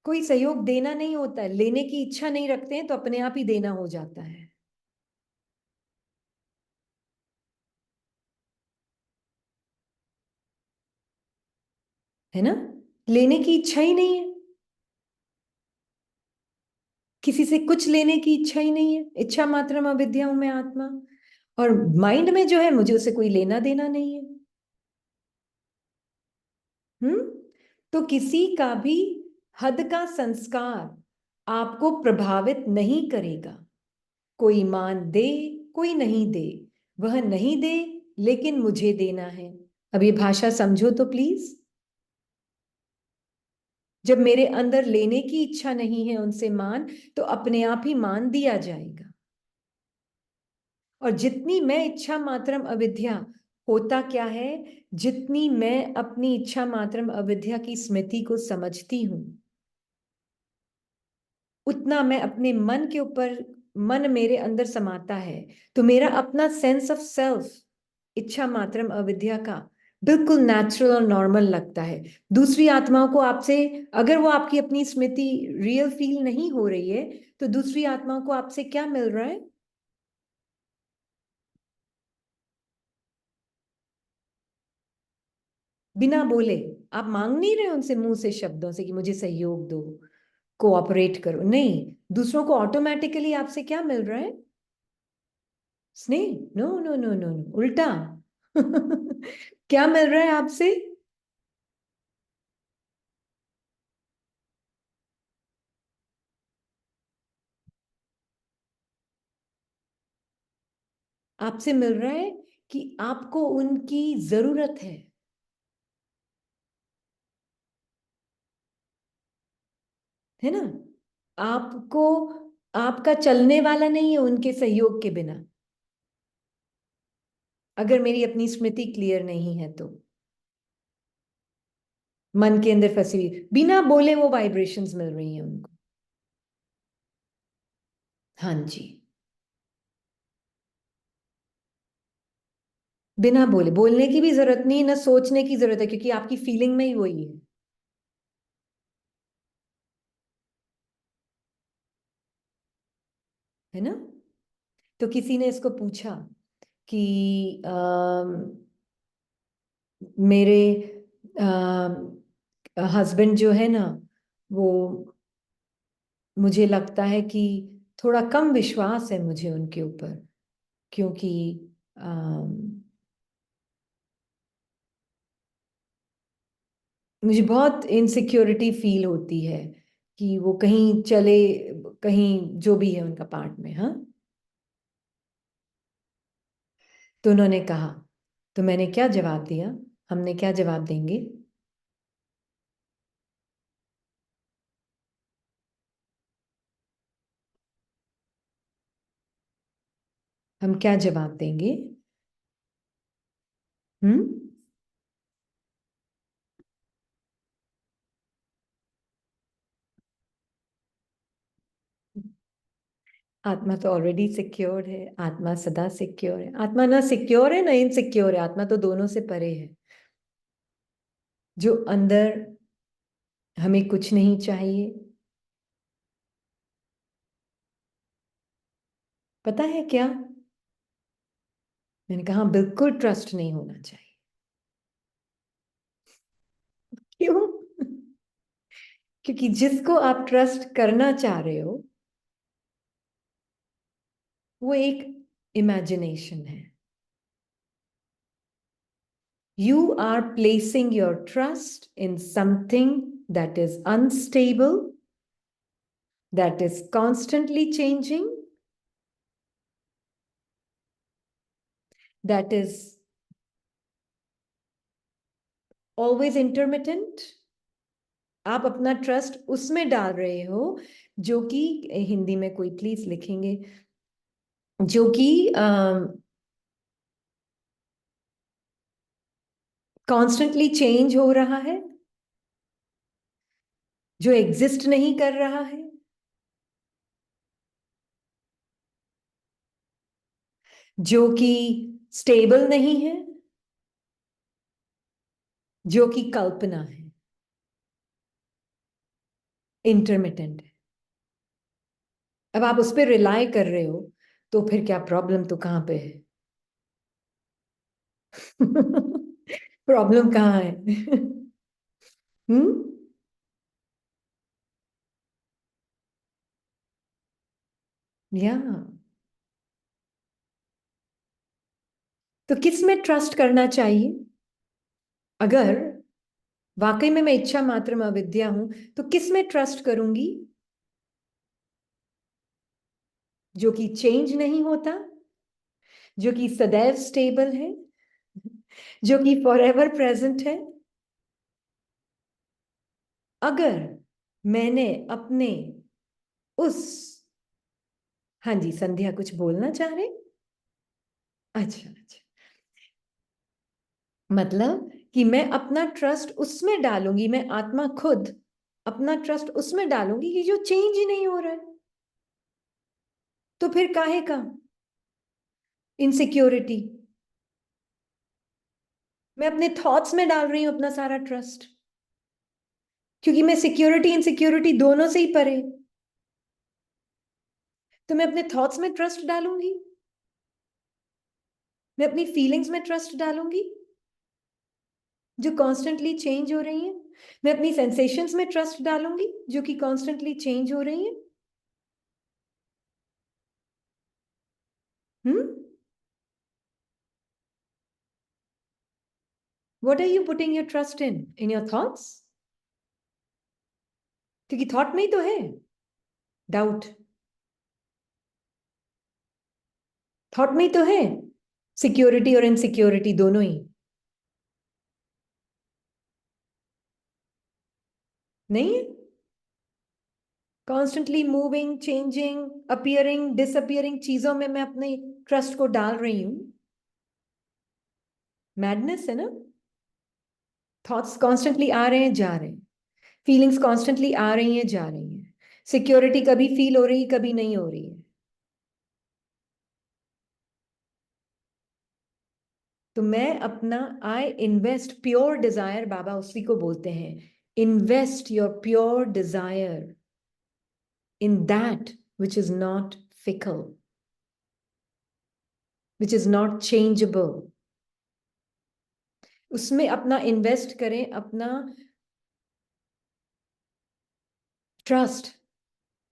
कोई सहयोग देना नहीं होता है, लेने की इच्छा नहीं रखते हैं तो अपने आप ही देना हो जाता है ना? लेने की इच्छा ही नहीं है, किसी से कुछ लेने की इच्छा ही नहीं है। इच्छा मात्रम अविद्या हूं मैं आत्मा। और माइंड में जो है मुझे उससे कोई लेना देना नहीं है। हम्म। तो किसी का भी हद का संस्कार आपको प्रभावित नहीं करेगा। कोई मान दे, कोई नहीं दे, वह नहीं दे, लेकिन मुझे देना है। अब ये भाषा समझो तो प्लीज। जब मेरे अंदर लेने की इच्छा नहीं है उनसे मान, तो अपने आप ही मान दिया जाएगा। और जितनी मैं इच्छा मात्रम अविद्या, होता क्या है, जितनी मैं अपनी इच्छा मात्रम अविद्या की स्मृति को समझती हूं, उतना मैं अपने मन के ऊपर, मन मेरे अंदर समाता है, तो मेरा अपना सेंस ऑफ सेल्फ इच्छा मात्रम अविद्या का बिल्कुल नेचुरल और नॉर्मल लगता है। दूसरी आत्माओं को आपसे, अगर वो आपकी अपनी स्मृति रियल फील नहीं हो रही है, तो दूसरी आत्माओं को आपसे क्या मिल रहा है? बिना बोले। आप मांग नहीं रहे उनसे मुंह से शब्दों से कि मुझे सहयोग दो, कोऑपरेट करो, नहीं। दूसरों को ऑटोमेटिकली आपसे क्या मिल रहा है? स्नेह? No no no no no, उल्टा। क्या मिल रहा है आपसे? आपसे मिल रहा है कि आपको उनकी जरूरत है ना? आपको, आपका चलने वाला नहीं है उनके सहयोग के बिना, अगर मेरी अपनी स्मृति क्लियर नहीं है तो। मन के अंदर फंसी हुई, बिना बोले वो वाइब्रेशंस मिल रही हैं उनको। हाँ जी। बिना बोले, बोलने की भी जरूरत नहीं, ना सोचने की जरूरत है, क्योंकि आपकी फीलिंग में ही वही है ना? तो किसी ने इसको पूछा कि मेरे हस्बैंड जो है ना, वो, मुझे लगता है कि थोड़ा कम विश्वास है मुझे उनके ऊपर, क्योंकि अम, मुझे बहुत इनसिक्योरिटी फील होती है कि वो कहीं चले, कहीं जो भी है उनका पार्ट में। हाँ। तो उन्होंने कहा, तो मैंने क्या जवाब दिया, हमने क्या जवाब देंगे? हम क्या जवाब देंगे? हम्म। आत्मा तो ऑलरेडी सिक्योर है, आत्मा सदा सिक्योर है। आत्मा ना सिक्योर है ना इनसिक्योर है, आत्मा तो दोनों से परे है। जो अंदर हमें कुछ नहीं चाहिए, पता है क्या? मैंने कहा बिल्कुल ट्रस्ट नहीं होना चाहिए। क्यों? क्योंकि जिसको आप ट्रस्ट करना चाह रहे हो, वो एक इमेजिनेशन है। You are placing your trust in something that is unstable, that is constantly changing, that is always intermittent. आप अपना ट्रस्ट उसमें डाल रहे हो जो कि, हिंदी में कोई प्लीज लिखेंगे, जो कि कॉन्स्टेंटली चेंज हो रहा है, जो एग्जिस्ट नहीं कर रहा है, जो कि स्टेबल नहीं है, जो कि कल्पना है, इंटरमिटेंट है। अब आप उस पर रिलाई कर रहे हो तो फिर क्या प्रॉब्लम तो कहां पे है? प्रॉब्लम कहाँ है? हम्म? या तो किस में ट्रस्ट करना चाहिए? अगर वाकई में मैं इच्छा मात्र अविद्या हूं तो किस में ट्रस्ट करूंगी? जो कि चेंज नहीं होता, जो कि सदैव स्टेबल है, जो कि फॉरएवर प्रेजेंट है। अगर मैंने अपने उस, हाँ जी संध्या कुछ बोलना चाह रहे? अच्छा अच्छा, मतलब कि मैं अपना ट्रस्ट उसमें डालूंगी, मैं आत्मा खुद अपना ट्रस्ट उसमें डालूंगी कि जो चेंज ही नहीं हो रहा है, तो फिर काहे का इनसिक्योरिटी? मैं अपने थॉट्स में डाल रही हूं अपना सारा ट्रस्ट, क्योंकि मैं सिक्योरिटी इनसिक्योरिटी दोनों से ही परे, तो मैं अपने थॉट्स में ट्रस्ट डालूंगी, मैं अपनी फीलिंग्स में ट्रस्ट डालूंगी जो कॉन्स्टेंटली चेंज हो रही हैं, मैं अपनी सेंसेशंस में ट्रस्ट डालूंगी जो कि कॉन्स्टेंटली चेंज हो रही हैं। Hmm? What are you putting your trust in your thoughts? क्योंकि थॉट में ही तो है डाउट, थॉट में ही तो है सिक्योरिटी और इनसिक्योरिटी दोनों ही। नहीं है? Constantly moving, changing, appearing, disappearing चीजों में मैं अपने ट्रस्ट को डाल रही हूं। मैडनेस है ना? थॉट्स कॉन्स्टेंटली आ रहे हैं जा रहे हैं, फीलिंग्स कॉन्स्टेंटली आ रही हैं जा रही हैं, सिक्योरिटी कभी फील हो रही कभी नहीं हो रही है। तो मैं अपना, I invest pure desire, Baba उसी को बोलते हैं, invest your pure desire in that which is not fickle, which is not changeable. उसमें अपना इन्वेस्ट करें, अपना ट्रस्ट,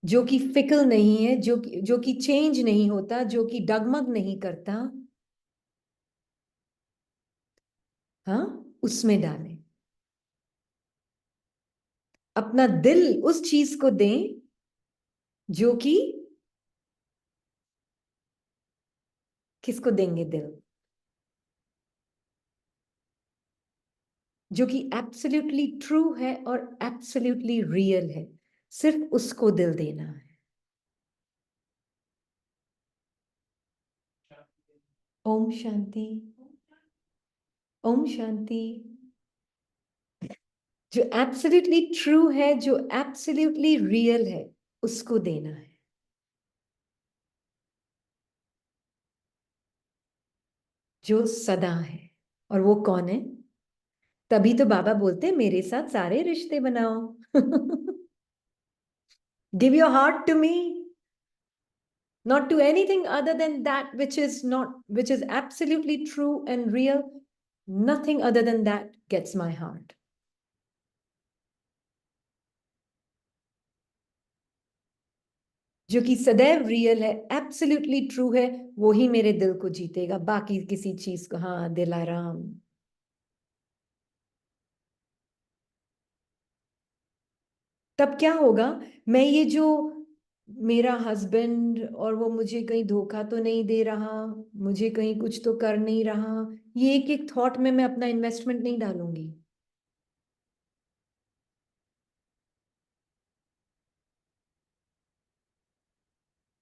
जो कि फिकल नहीं है, जो कि चेंज नहीं होता, जो कि डगमग नहीं करता। हाँ, उसमें डालें, अपना दिल उस चीज को दें जो कि, किसको देंगे दिल? जो कि एब्सोल्युटली ट्रू है और एब्सोल्युटली रियल है, सिर्फ उसको दिल देना है। ओम शांति। ओम शांति। जो एब्सोल्युटली ट्रू है, जो एब्सोल्युटली रियल है, उसको देना है, जो सदा है। और वो कौन है? तभी तो बाबा बोलते हैं मेरे साथ सारे रिश्ते बनाओ। Give your heart to me, not to anything other than that which is not, which is absolutely true and real. Nothing other than that gets my heart. जो कि सदैव रियल है, एब्सोल्युटली ट्रू है, वो ही मेरे दिल को जीतेगा, बाकी किसी चीज को, हाँ दिलाराम। तब क्या होगा? मैं ये जो मेरा हस्बैंड और वो मुझे कहीं धोखा तो नहीं दे रहा, मुझे कहीं कुछ तो कर नहीं रहा, ये एक एक थॉट में मैं अपना इन्वेस्टमेंट नहीं डालूंगी।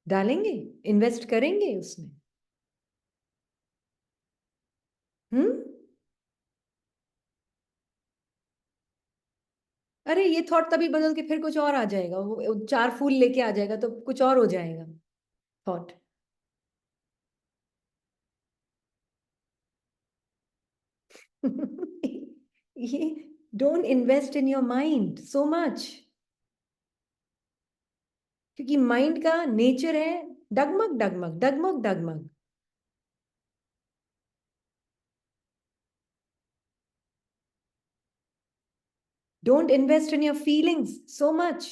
डालेंगे, इन्वेस्ट करेंगे उसमें। हम्म। अरे ये थॉट तभी बदल के फिर कुछ और आ जाएगा, वो चार फूल लेके आ जाएगा तो कुछ और हो जाएगा थॉट। ये don't invest in your mind so much, क्योंकि माइंड का नेचर है डगमग डगमग डगमग डगमग। Don't invest in your feelings so much,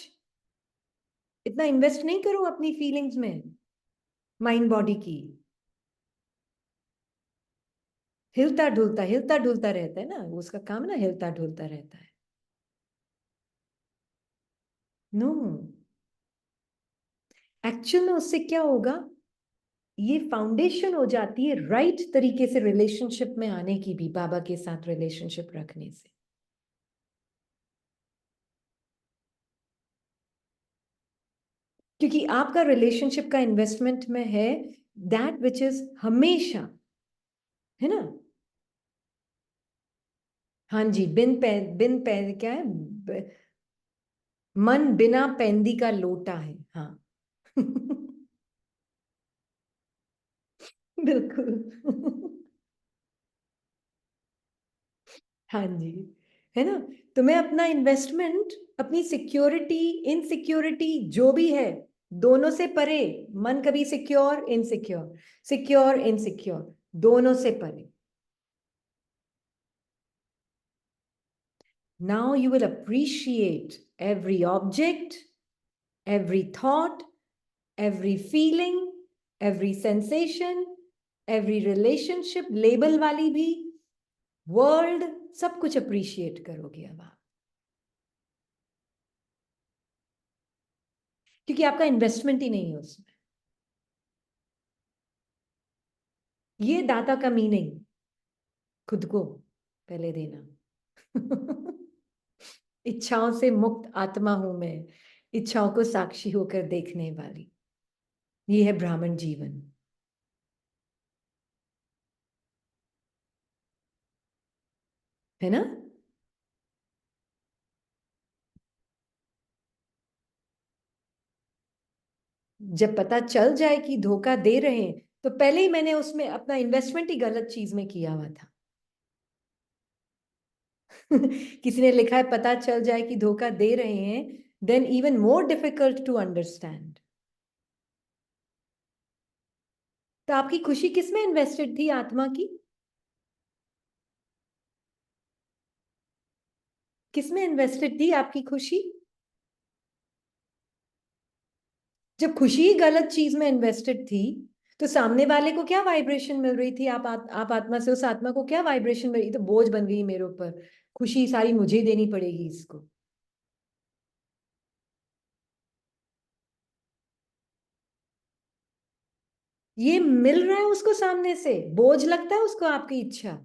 इतना इन्वेस्ट नहीं करो अपनी फीलिंग्स में, माइंड बॉडी की। हिलता डुलता रहता है ना, उसका काम ना हिलता डुलता रहता है। नो, एक्चुअल में उससे क्या होगा, ये फाउंडेशन हो जाती है राइट तरीके से रिलेशनशिप में आने की भी, बाबा के साथ रिलेशनशिप रखने से। क्योंकि आपका रिलेशनशिप का इन्वेस्टमेंट में है दैट विच इज हमेशा, है ना। हाँ जी, बिन पैर क्या है, मन बिना पैंदी का लोटा है, हाँ। बिल्कुल। हाँ जी, है ना। तो मैं अपना इन्वेस्टमेंट, अपनी सिक्योरिटी, इनसिक्योरिटी जो भी है, दोनों से परे, मन कभी सिक्योर इनसिक्योर, सिक्योर इनसिक्योर, दोनों से परे। Now you will appreciate every object, every thought, every feeling, every sensation, every relationship, label वाली भी, वर्ल्ड, सब कुछ अप्रिशिएट करोगे अब आप, क्योंकि आपका इन्वेस्टमेंट ही नहीं है उसमें। ये दाता का मीनिंग, खुद को पहले देना। इच्छाओं से मुक्त आत्मा हूं मैं, इच्छाओं को साक्षी होकर देखने वाली, ये है ब्राह्मण जीवन, है ना। जब पता चल जाए कि धोखा दे रहे हैं, तो पहले ही मैंने उसमें अपना इन्वेस्टमेंट ही गलत चीज में किया हुआ था। किसी ने लिखा है पता चल जाए कि धोखा दे रहे हैं, then even more difficult to understand. तो आपकी खुशी किसमें इन्वेस्टेड थी, आत्मा की? किसमें इन्वेस्टेड थी आपकी खुशी? जब खुशी ही गलत चीज में इन्वेस्टेड थी, तो सामने वाले को क्या वाइब्रेशन मिल रही थी, आप आत्मा से उस आत्मा को क्या वाइब्रेशन मिल रही? तो बोझ बन गई मेरे ऊपर, खुशी सारी मुझे देनी पड़ेगी इसको। ये मिल रहा है उसको सामने से, बोझ लगता है उसको आपकी इच्छा।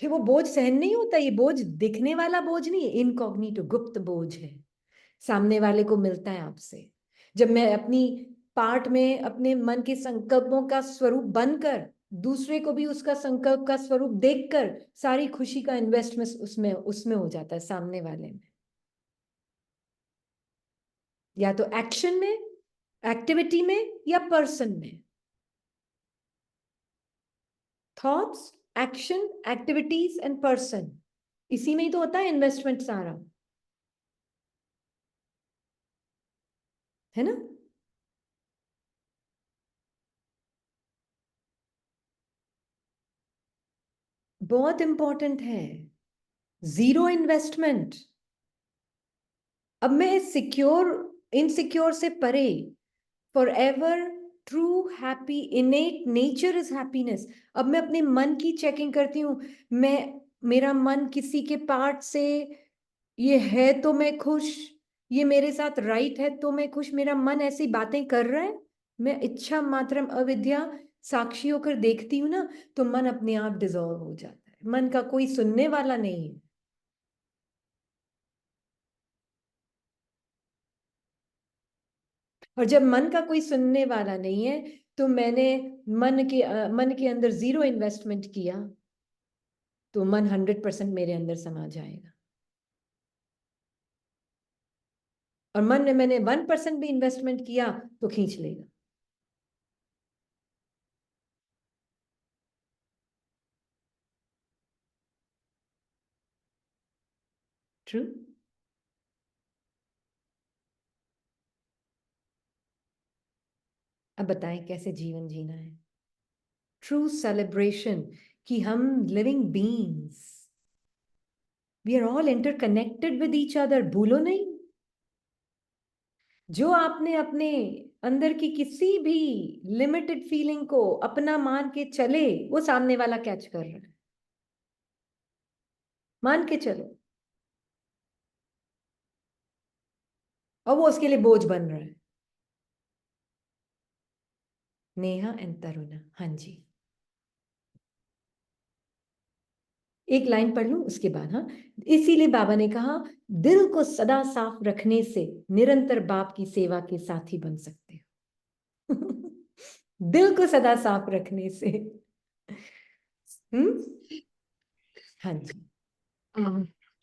फिर वो बोझ सहन नहीं होता, ये बोझ दिखने वाला बोझ नहीं है, इनकॉग्निटो, गुप्त बोझ है, सामने वाले को मिलता है आपसे। जब मैं अपनी पार्ट में अपने मन के संकल्पों का स्वरूप बनकर, दूसरे को भी उसका संकल्प का स्वरूप देखकर, सारी खुशी का इन्वेस्टमेंट उसमें उसमें हो जाता है, सामने वाले में। या तो एक्शन में, एक्टिविटी में, या पर्सन में। Thoughts, action, activities and person, इसी में ही तो होता है इन्वेस्टमेंट सारा, है ना। बहुत इंपॉर्टेंट है, जीरो इन्वेस्टमेंट। अब मैं सिक्योर, इनसिक्योर से परे, for ever true happy, इनेट nature is happiness. अब मैं अपने मन की चेकिंग करती हूँ, मैं मेरा मन किसी के पार्ट से ये है तो मैं खुश, ये मेरे साथ राइट है तो मैं खुश, मेरा मन ऐसी बातें कर रहा है, मैं इच्छा मात्रम अविद्या साक्षी होकर देखती हूँ ना, तो मन अपने आप डिसॉल्व हो जाता है। मन का कोई सुनने वाला नहीं है। और जब मन का कोई सुनने वाला नहीं है, तो मैंने मन के अंदर जीरो इन्वेस्टमेंट किया, तो मन 100% मेरे अंदर समा जाएगा। और मन ने मैंने 1% भी इन्वेस्टमेंट किया तो खींच लेगा। ट्रू। अब बताएं कैसे जीवन जीना है। ट्रू सेलिब्रेशन कि हम living beings, we are all interconnected with each other. भूलो नहीं, जो आपने अपने अंदर की किसी भी लिमिटेड फीलिंग को अपना मान के चले, वो सामने वाला कैच कर रहा है। मान के चलो, और वो उसके लिए बोझ बन रहा है। नेहा एंड तरुणा, हाँ जी। एक लाइन पढ़ लूं उसके बाद। हाँ, इसीलिए बाबा ने कहा, दिल को सदा साफ रखने से निरंतर बाप की सेवा के साथी बन सकते हो। दिल को सदा साफ रखने से। हम्म। हाँ जी।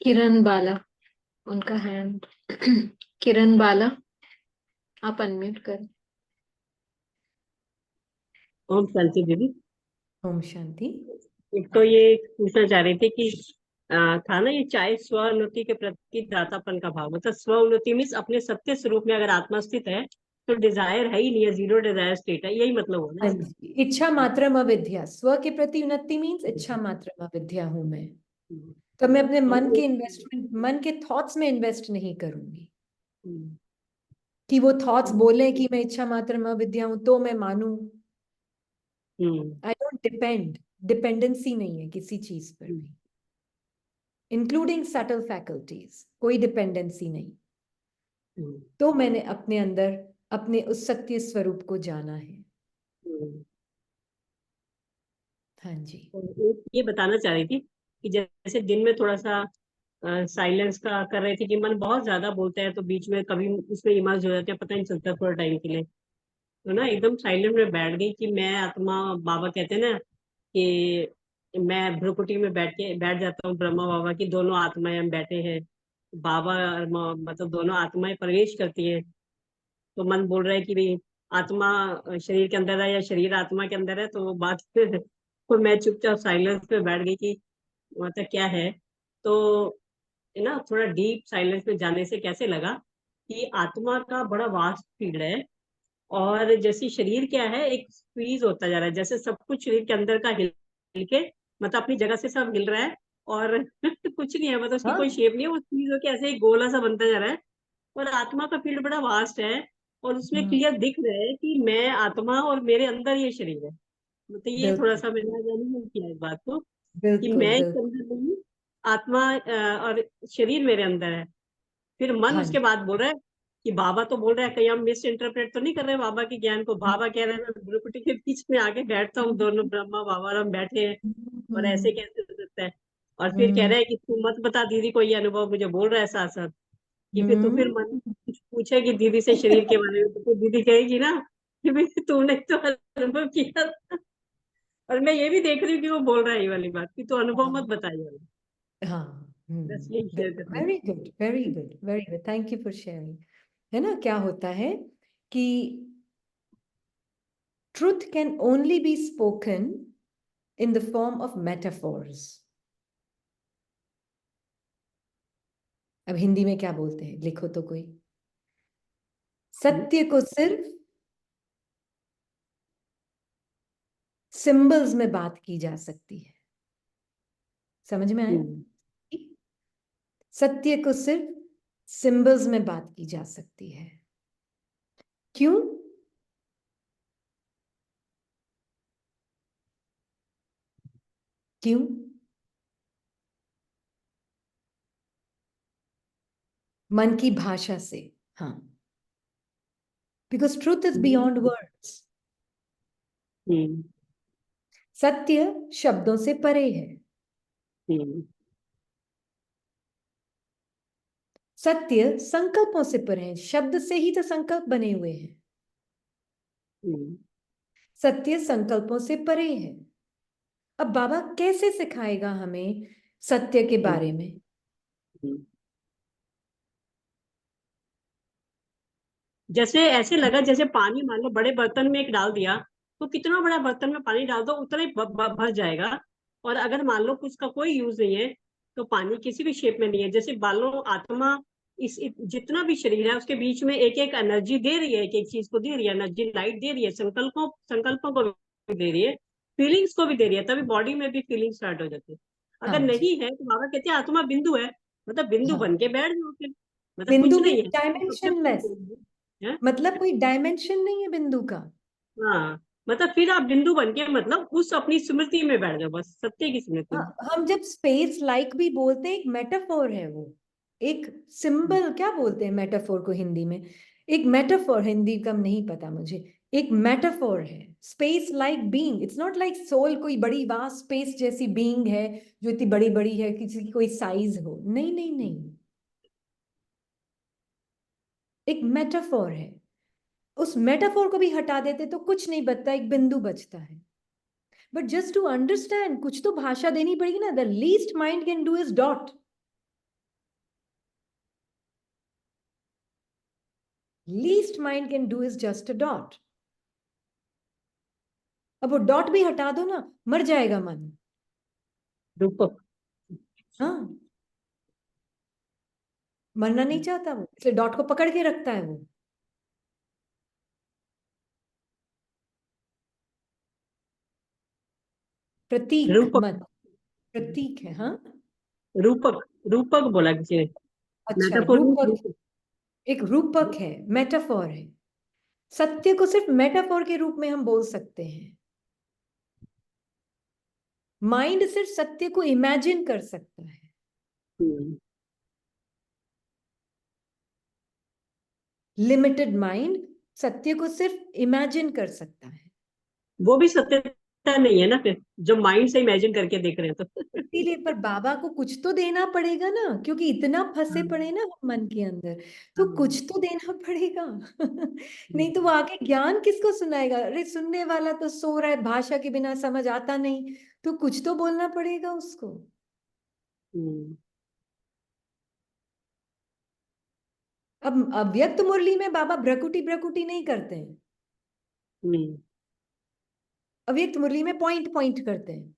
किरण बाला, उनका हैंड। किरण बाला, आप अनम्यूट करें। ओम शांति दीदी। ओम शांति। एक तो ये पूछना चाह रही थी कि था ना ये चाहे स्व उन्नति के प्रति दातापन का भाव, मतलब स्व उन्नति मीन्स अपने सत्य स्वरूप में अगर आत्मा स्थित है तो डिजायर है ही नहीं है, जीरो डिजायर स्टेट है, यही मतलब हो ना हाँ इसका। जी, इच्छा मात्रम अविद्या, स्व के प्रति उन्नति मीन्स इच्छा मात्रम अविद्या हूं मैं। हम्म, तो मैं अपने मन तो के इन्वेस्टमेंट, मन के थॉट्स में इन्वेस्ट नहीं करूंगी हम्म, कि वो थॉट्स बोले कि मैं इच्छा मात्रम अविद्या हूं तो मैं मानूं। हम्म, आई डोंट डिपेंड, डिपेंडेंसी नहीं है किसी चीज पर हम्म, भी, इंक्लूडिंग सटल फैकल्टीज, कोई डिपेंडेंसी नहीं। हम्म, तो मैंने अपने अंदर अपने उस सत्य स्वरूप को जाना है। हम्म। हाँ जी। तो एक ये बताना चाह रही थी कि जैसे दिन में थोड़ा सा साइलेंस का कर रहे थे कि मन बहुत ज्यादा बोलता है तो बीच में कभी उसमें इमर्ज हो जाते हैं, पता नहीं चलता थोड़ा टाइम के लिए। तो ना एकदम साइलेंट में बैठ गई कि मैं आत्मा, बाबा कहते हैं ना कि मैं भ्रुकुटी में बैठ जाता हूँ ब्रह्मा बाबा की, दोनों आत्माएं हम बैठे हैं, बाबा और मतलब दोनों आत्माएं प्रवेश करती हैं। तो मन बोल रहा है कि भाई आत्मा शरीर के अंदर है या शरीर आत्मा के अंदर है, तो वो बात तो मैं चुपचाप साइलेंस में बैठ गई कि मतलब क्या है। तो है ना, थोड़ा डीप साइलेंस में जाने से कैसे लगा कि आत्मा का बड़ा वास्ट फील्ड है, और जैसे शरीर क्या है एक स्क्वीज होता जा रहा है, जैसे सब कुछ शरीर के अंदर का हिल के मतलब अपनी जगह से सब हिल रहा है, और कुछ नहीं है, मतलब उसकी कोई हाँ। शेप नहीं है, वो स्क्वीज होके ऐसे ही गोला सा बनता जा रहा है। और आत्मा का फील्ड बड़ा वास्ट है, और उसमें हम्म, क्लियर दिख रहा है कि मैं आत्मा और मेरे अंदर ये शरीर है। मतलब ये थोड़ा बिल्कुल सा मैंने अनुभव किया इस बात को कि बिल्कुल मैं इसके बिल्कुल। अंदर नहीं हूँ, आत्मा और शरीर मेरे अंदर है। फिर मन हाँ उसके जी। बाद बोल रहा है कि बाबा तो बोल रहा है, कहीं हम मिस इंटरप्रेट तो नहीं कर रहे बाबा के ज्ञान को। बाबा कह रहे हैं मैं भ्रुकुटी के बीच में आके बैठता हूँ, दोनों ब्रह्मा बाबा और हम बैठे हैं, और ऐसे हम्म, कैसे हो सकता है। और फिर कह हम्म, रहे हैं कि तू मत बता दीदी को ये अनुभव, मुझे बोल रहा है साथ साथ कि फिर तो फिर हम्म। मन कुछ पूछेगी दीदी से शरीर के बारे में, तो फिर दीदी कहेगी ना कि भाई तूने तो अनुभव किया था। और मैं ये भी देख रही हूँ कि वो बोल रहा है ये वाली बात कि तू अनुभव मत बताइए वाली। हाँ। बस यही शेयर करना है। Very good, very good, very good, thank you for sharing. है ना, क्या होता है कि truth can only be spoken in the form of metaphors. अब हिंदी में क्या बोलते हैं, लिखो तो कोई। सत्य को सिर्फ सिंबल्स में बात की जा सकती है। समझ में आया? हम्म, सत्य को सिर्फ सिंबल्स में बात की जा सकती है। क्यों? क्यों? मन की भाषा से। हाँ, because truth is beyond words. Hmm सत्य शब्दों से परे है। हम्म सत्य संकल्पों से परे है। शब्द से ही तो संकल्प बने हुए हैं। हम्म सत्य संकल्पों से परे है। अब बाबा कैसे सिखाएगा हमें सत्य के बारे में? हम्म। जैसे ऐसे लगा जैसे पानी मान लो बड़े बर्तन में एक डाल दिया, तो कितना बड़ा बर्तन में पानी डाल दो उतना ही भर जाएगा। और अगर मान लो कुछ का कोई यूज नहीं है, तो पानी किसी भी शेप में नहीं है। जैसे मान लो आत्मा जितना भी शरीर है उसके बीच में एक एक एनर्जी दे रही है, एक एक चीज को दे रही है, एनर्जी लाइट दे रही है, संकल्पों को भी दे रही है, फीलिंग्स को भी दे रही है, तभी बॉडी में भी फीलिंग स्टार्ट हो जाती है। अगर हाँ जी। नहीं है तो बाबा कहते हैं आत्मा बिंदु है, मतलब बिंदु हाँ, बन के बैठ जाओ फिर, मतलब बिंदु कुछ में नहीं है सबसे डायमेंशनलेस, है। मतलब कोई डायमेंशन नहीं है बिंदु का। हाँ, मतलब फिर आप बिंदु बन के मतलब उस अपनी स्मृति में बैठ जाओ, बस सत्य की स्मृति में। हम जब स्पेस लाइक भी बोलते हैं, एक मेटाफोर है वो, एक सिंबल। क्या बोलते हैं मेटाफोर को हिंदी में? एक मेटाफोर, हिंदी का नहीं पता मुझे। एक मेटाफोर है space like being. It's not like soul कोई बड़ी वास्ट स्पेस जैसी बीइंग है जो इतनी बड़ी बड़ी है, किसी की कोई साइज हो। नहीं नहीं नहीं, एक मेटाफोर है। उस मेटाफोर को भी हटा देते तो कुछ नहीं बचता, एक बिंदु बचता है। बट जस्ट टू अंडरस्टैंड कुछ तो भाषा देनी पड़ेगी ना। The least mind can do is dot. Least mind can do is just a dot. अब वो डॉट भी हटा दो ना, मर जाएगा मन। रूपक। हाँ, मरना नहीं चाहता वो, इसलिए डॉट को पकड़ के रखता है वो। प्रतीक रूपक। मत, प्रतीक है। हाँ, रूपक। रूपक बोला किसी ने। अच्छा मेटाफोर मीन्स रूपक। रूपक। एक रूपक है, मेटाफोर है। सत्य को सिर्फ मेटाफोर के रूप में हम बोल सकते हैं। माइंड सिर्फ सत्य को इमेजिन कर सकता है। हम्म लिमिटेड माइंड सत्य को सिर्फ इमेजिन कर सकता है। वो भी सत्यता नहीं है ना फिर, जो माइंड से इमेजिन करके देख रहे हैं तो। इसीलिए पर बाबा को कुछ तो देना पड़ेगा ना, क्योंकि इतना फंसे हाँ, पड़े ना हम मन के अंदर। तो हाँ, कुछ तो देना पड़ेगा। नहीं तो वो हम्म, आगे ज्ञान किसको सुनाएगा? अरे सुनने वाला तो सो रहा है, भाषा के बिना समझ आता नहीं। तो कुछ तो बोलना पड़ेगा उसको। हम्म, अब अव्यक्त मुरली में बाबा भ्रकुटी भ्रकुटी नहीं करते हैं। हम्म, अव्यक्त मुरली में पॉइंट पॉइंट करते हैं।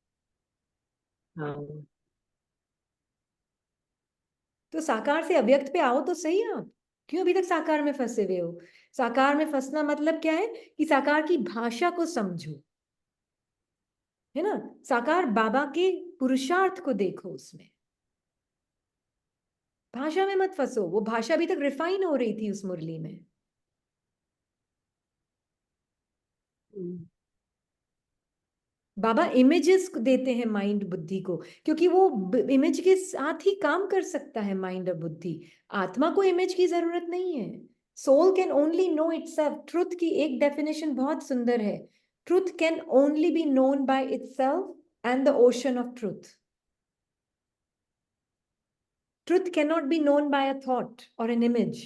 हाँ, तो साकार से अव्यक्त पे आओ तो सही आप। क्यों अभी तक साकार में फंसे हुए हो? साकार में फंसना मतलब क्या है? कि साकार की भाषा को समझो, है ना। साकार बाबा के पुरुषार्थ को देखो उसमें। भाषा में मत फंसो। वो भाषा अभी तक रिफाइन हो रही थी उस मुरली में। हम्म, बाबा इमेजेस देते हैं माइंड बुद्धि को, क्योंकि वो इमेज के साथ ही काम कर सकता है माइंड और बुद्धि। आत्मा को इमेज की जरूरत नहीं है। Soul can only know itself. Truth की एक डेफिनेशन बहुत सुंदर है। Truth can only be known by itself and the ocean of truth. Truth cannot be known by a thought or an image.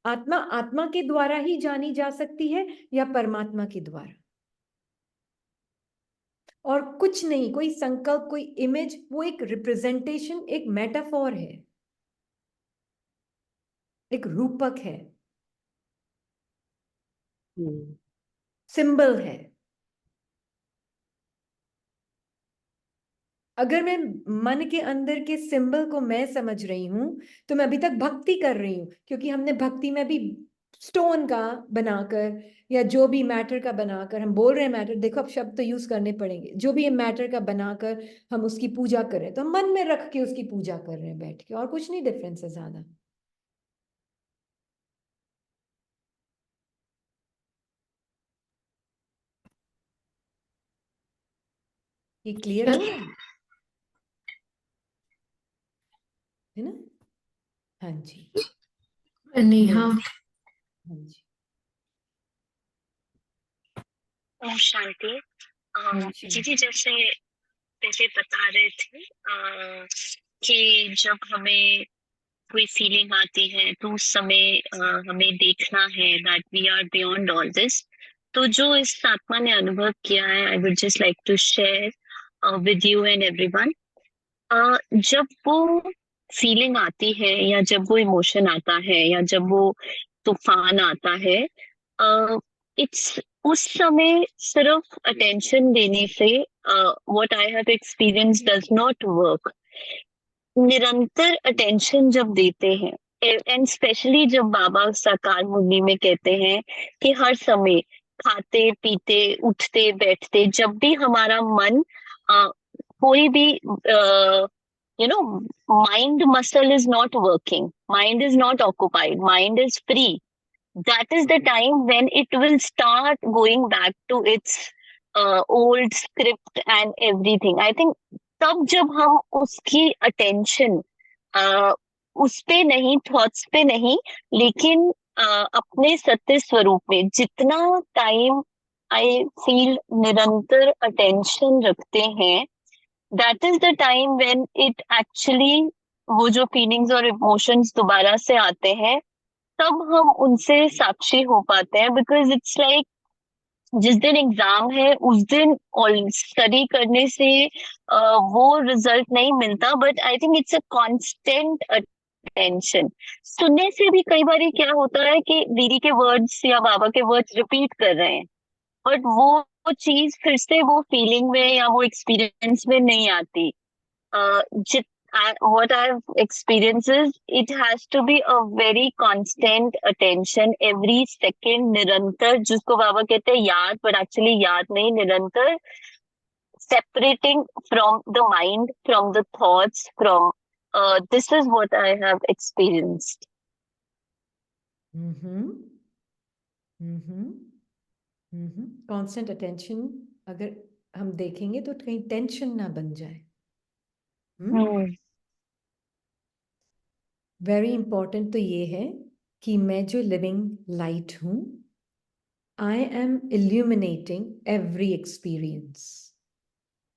आत्मा आत्मा के द्वारा ही जानी जा सकती है या परमात्मा के द्वारा। और कुछ नहीं, कोई संकल्प, कोई इमेज, वो एक रिप्रेजेंटेशन, एक मेटाफोर है, एक रूपक है, हम्म, सिंबल है। अगर मैं मन के अंदर के सिंबल को मैं समझ रही हूं, तो मैं अभी तक भक्ति कर रही हूं, क्योंकि हमने भक्ति में भी स्टोन का बनाकर या जो भी मैटर का बनाकर, हम बोल रहे हैं मैटर, देखो अब शब्द तो यूज करने पड़ेंगे, जो भी मैटर का बनाकर हम उसकी पूजा कर रहे हैं, तो हम मन में रख के उसकी पूजा कर रहे हैं बैठ के, और कुछ नहीं डिफरेंस है ज्यादा। ये क्लियर हो रहा है? है ना? हाँ जी, नेहा। हाँ जी। ओम शांति। ओम दीदी शांति। जैसे पहले बता रहे थे कि जब हमें कोई फीलिंग आती है तो उस समय हमें देखना है that we are beyond all this. तो जो इस आत्मा ने अनुभव किया है, I would just like to share with you and everyone. जब वो फीलिंग आती है या जब वो इमोशन आता है या जब वो तूफान आता है, इट्स उस समय सिर्फ अटेंशन देने से what I have experience does not work. निरंतर अटेंशन जब देते हैं, एंड स्पेशली जब बाबा साकार मुरली में कहते हैं कि हर समय खाते पीते उठते बैठते जब भी हमारा मन कोई भी mind muscle is not working, mind is not occupied, mind is free, that is the time when it will start going back to its old script and everything. I think तब जब हम उसकी अटेंशन उस पे नहीं, thoughts पे नहीं, लेकिन अपने सत्य स्वरूप में जितना टाइम आई फील निरंतर अटेंशन रखते हैं, that is the time when it actually वो जो फीलिंग्स और इमोशंस दोबारा से आते हैं तब हम उनसे साक्षी हो पाते हैं। बिकॉज इट्स लाइक जिस दिन एग्जाम है उस दिन स्टडी करने से वो रिजल्ट नहीं मिलता, but I think it's a constant attention. सुनने से भी कई बार क्या होता है कि दीदी के वर्ड्स या बाबा के वर्ड्स रिपीट कर रहे हैं, बट वो चीज फिर से वो फीलिंग में या वो एक्सपीरियंस में नहीं आती। what I've experienced is it has to be a very constant attention every second, निरंतर, जिसको बाबा कहते हैं याद, but actually याद नहीं, निरंतर separating from the mind, from the thoughts, from this is what I have experienced. Constant attention अगर हम देखेंगे तो कहीं टेंशन ना बन जाए। वेरी इंपॉर्टेंट तो ये है कि मैं जो लिविंग लाइट हूं, I am illuminating every experience.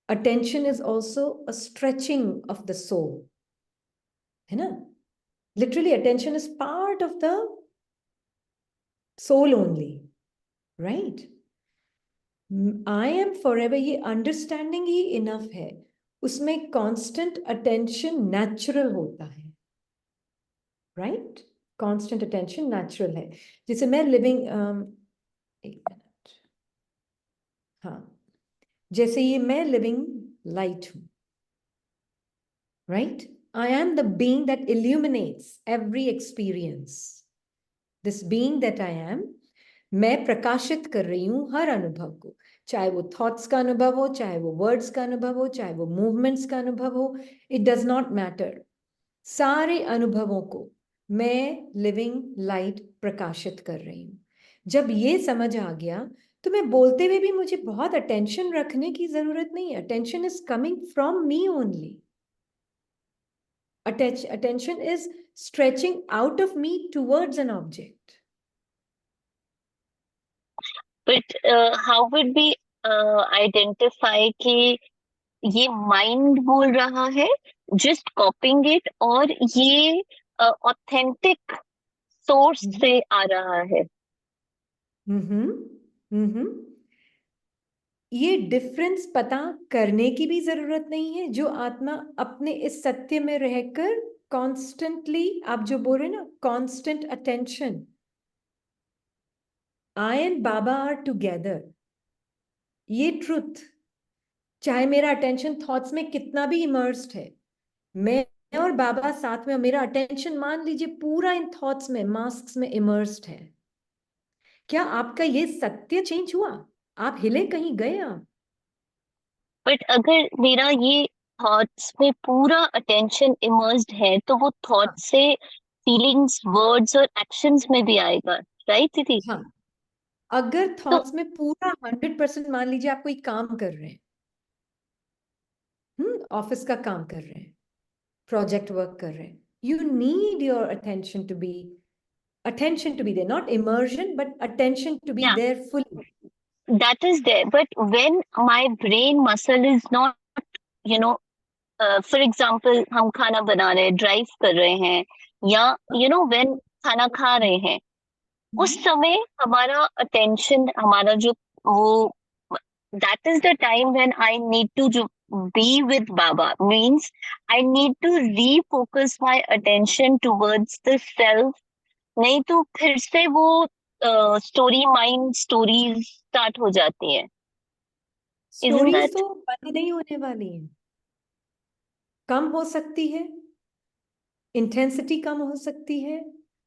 Attention is also a stretching of the soul, है ना? Literally attention is part of the soul only, right? I am forever, ये अंडरस्टैंडिंग ही इनफ है। उसमें कांस्टेंट अटेंशन नेचुरल होता है, right? Constant attention natural है। जैसे मैं लिविंग एक मिनट, हाँ, जैसे ये मैं लिविंग लाइट हूं, right? I am the being that illuminates every experience. This being that I am, मैं प्रकाशित कर रही हूं हर अनुभव को, चाहे वो थॉट्स का अनुभव हो, चाहे वो वर्ड्स का अनुभव हो, चाहे वो मूवमेंट्स का अनुभव हो, इट डज नॉट मैटर। सारे अनुभवों को मैं लिविंग लाइट प्रकाशित कर रही हूं। जब ये समझ आ गया तो मैं बोलते हुए भी मुझे बहुत अटेंशन रखने की जरूरत नहीं है। Attention is coming from me only. Attention is stretching out of me towards an object. But how would we identify कि ये माइंड बोल रहा है, जस्ट कॉपिंग इट, और ये ऑथेंटिक सोर्स से आ रहा है? ये डिफरेंस पता करने की भी जरूरत नहीं है। जो आत्मा अपने इस सत्य में रहकर कॉन्स्टेंटली, आप जो बोल रहे हैं ना, constant attention, I and Baba are together, ये ट्रुथ, चाहे मेरा अटेंशन थॉट्स में कितना भी इमर्स्ड है, मैं और बाबा साथ में, मेरा अटेंशन मान लीजिए पूरा इन थॉट्स में, मास्क में इमर्स्ड है, क्या आपका ये सत्य चेंज हुआ? आप हिले, कहीं गए आप? बट अगर मेरा ये थॉट्स में पूरा अटेंशन इमर्स्ड है तो वो थॉट्स से फीलिंग्स, वर्ड्स और एक्शंस में भी आएगा, राइट दीदी? हाँ, अगर थॉट्स में पूरा 100%, मान लीजिए आप कोई काम कर रहे हैं, ऑफिस का काम कर रहे हैं, प्रोजेक्ट वर्क कर रहे हैं, You need your attention to be there, not immersion, but attention to be Yeah. there fully. That is there. But when my brain muscle is not, you know, for example, हम खाना बना रहे हैं, drive कर रहे हैं, या when खाना खा रहे हैं, उस समय हमारा अटेंशन, हमारा जो वो, that is the time when I need to be with Baba. Means I need to refocus my attention towards the self. नहीं तो फिर से वो स्टोरीज स्टार्ट हो जाती है. Isn't stories that? तो बंद नहीं होने वाली हैं, कम हो सकती है, इंटेंसिटी कम हो सकती है.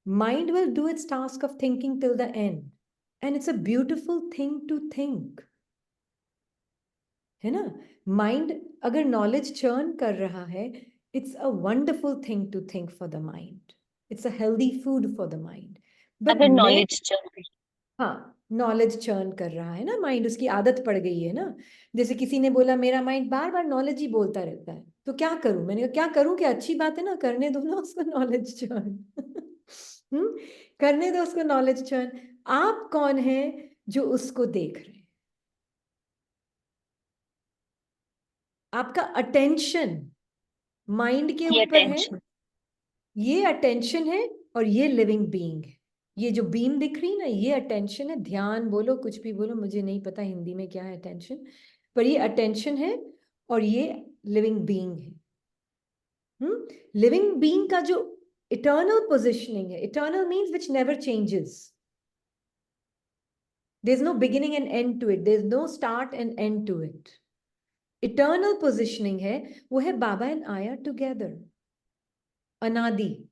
Mind will do its task of thinking till the end, and it's a beautiful thing to think, है ना. Mind अगर knowledge churn कर रहा है, it's a wonderful thing to think for the mind. It's a healthy food for the mind. But अगर knowledge चल रही, हाँ, नॉलेज चर्न कर रहा है ना माइंड, उसकी आदत पड़ गई है ना. जैसे किसी ने बोला मेरा माइंड बार बार नॉलेज ही बोलता रहता है, तो क्या करूं. मैंने कहा क्या करूं, क्या अच्छी बात है ना, करने दो ना उसको नॉलेज चर्न. करने दो उसको नॉलेज चर्न. आप कौन है जो उसको देख रहे हैं. आपका अटेंशन माइंड के ये ऊपर है, attention. ये अटेंशन है, और ये लिविंग बीइंग है. ये जो बीम दिख रही ना, ये अटेंशन है. ध्यान बोलो, कुछ भी बोलो, मुझे नहीं पता हिंदी में क्या है अटेंशन, पर ये अटेंशन है और ये लिविंग बीइंग है. लिविंग बीइंग का जो इटर्नल पोजिशनिंग है, eternal means which never changes. There's no beginning and end to it. There's no start and end to it. Eternal positioning है, वो है Baba and I are together. Anadi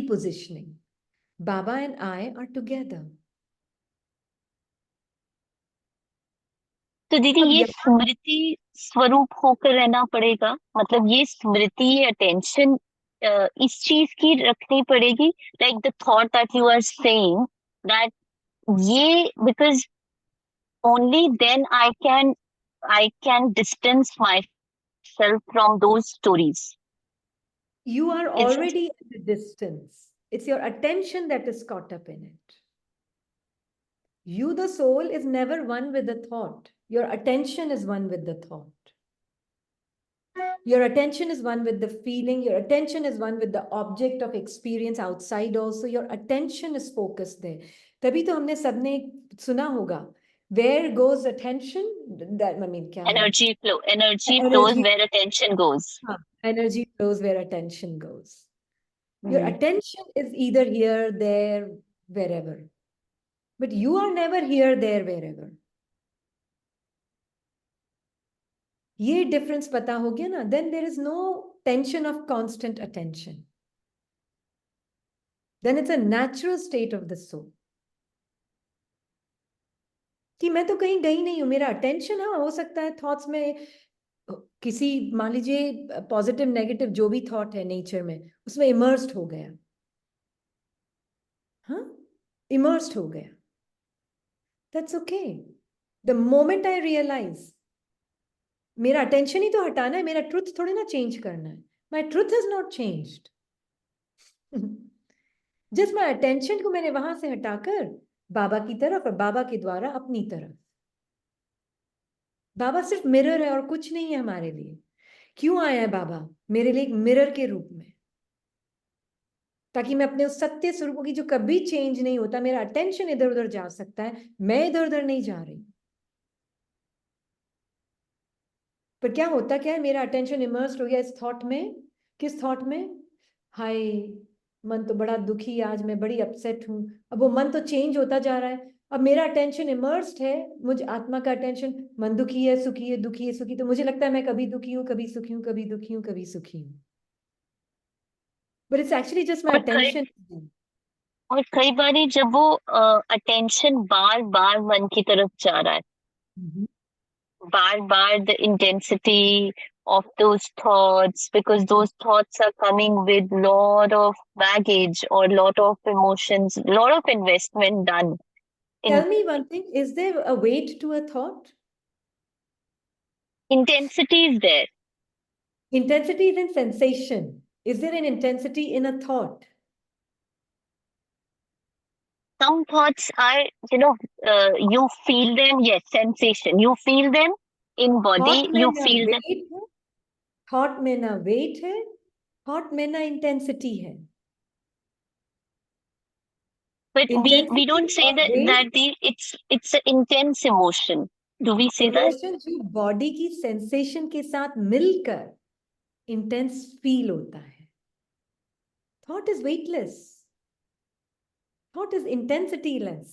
positioning. Baba and I are together. तो दीदी अब ये यहाँ स्मृति स्वरूप होकर रहना पड़ेगा, मतलब ये स्मृति, ये अटेंशन इस चीज की रखनी पड़ेगी. Like the thought that you are saying that ये, बिकॉज ओनली देन I can distance myself from those stories. you are Is it? already at a distance. It's your attention that is caught up in it. You, the soul, is never one with the thought. Your attention is one with the thought. Your attention is one with the feeling. Your attention is one with the object of experience outside also. Your attention is focused there. तभी तो हमने सबने सुना होगा, where goes attention, that I mean क्या है? Energy flows Energy. where attention goes. हाँ, energy flows where attention goes. Your attention is either here, there, wherever. But you are never here, there, wherever. ये difference पता हो गया ना, then there is no tension of constant attention. Then it's a natural state of the soul. कि मैं तो कहीं गई नहीं हूं, मेरा attention, हाँ हो सकता है थॉट्स में किसी, मान लीजिए पॉजिटिव नेगेटिव जो भी थॉट है नेचर में, उसमें इमर्स्ड हो गया. हाँ, इमर्स्ड हो गया. That's okay. The moment I realize, मेरा अटेंशन ही तो हटाना है, मेरा ट्रुथ थोड़ी ना चेंज करना है. My truth has not changed. Just my attention को मैंने वहां से हटाकर बाबा की तरफ और बाबा के द्वारा अपनी तरफ. बाबा सिर्फ मिरर है और कुछ नहीं है हमारे लिए. क्यों आया है बाबा? मेरे लिए एक मिरर के रूप में, ताकि मैं अपने उस सत्य स्वरूप की जो कभी चेंज नहीं होता, मेरा अटेंशन इधर उधर जा सकता है, मैं इधर उधर नहीं जा रही. पर क्या होता क्या है, मेरा अटेंशन इमर्स्ड हो गया इस थॉट में. किस थॉट में? हाय मन तो बड़ा दुखी, आज मैं बड़ी अपसेट हूं. अब वो मन तो चेंज होता जा रहा है. अब मेरा अटेंशन इमर्स्ड है, मुझ आत्मा का अटेंशन, मन दुखी है, सुखी है, दुखी है, सुखी. तो मुझे लगता है मैं कभी दुखी हूं, कभी सुखी हूं, कभी दुखी हूं, कभी सुखी हूं. But it's actually just my attention. और कई बारी जब वो अटेंशन बार बार मन की तरफ जा रहा है, बार बार the intensity of those thoughts, because those thoughts are coming with lot of baggage or lot of emotions, lot of investment done. Tell me one thing, is there a weight to a thought? Intensity is there. Intensity is in sensation. Is there an intensity in a thought? Some thoughts are, you feel them, yes, sensation. You feel them in body, Thought में you ना feel them. weight है, thought में ना weight है, thought में ना intensity है. But we Intensity don't say और that weight, it's an intense emotion. Do we say that? emotion जो body की sensation के साथ मिलकर intense feel होता है. Thought is weightless. Thought is intensity-less.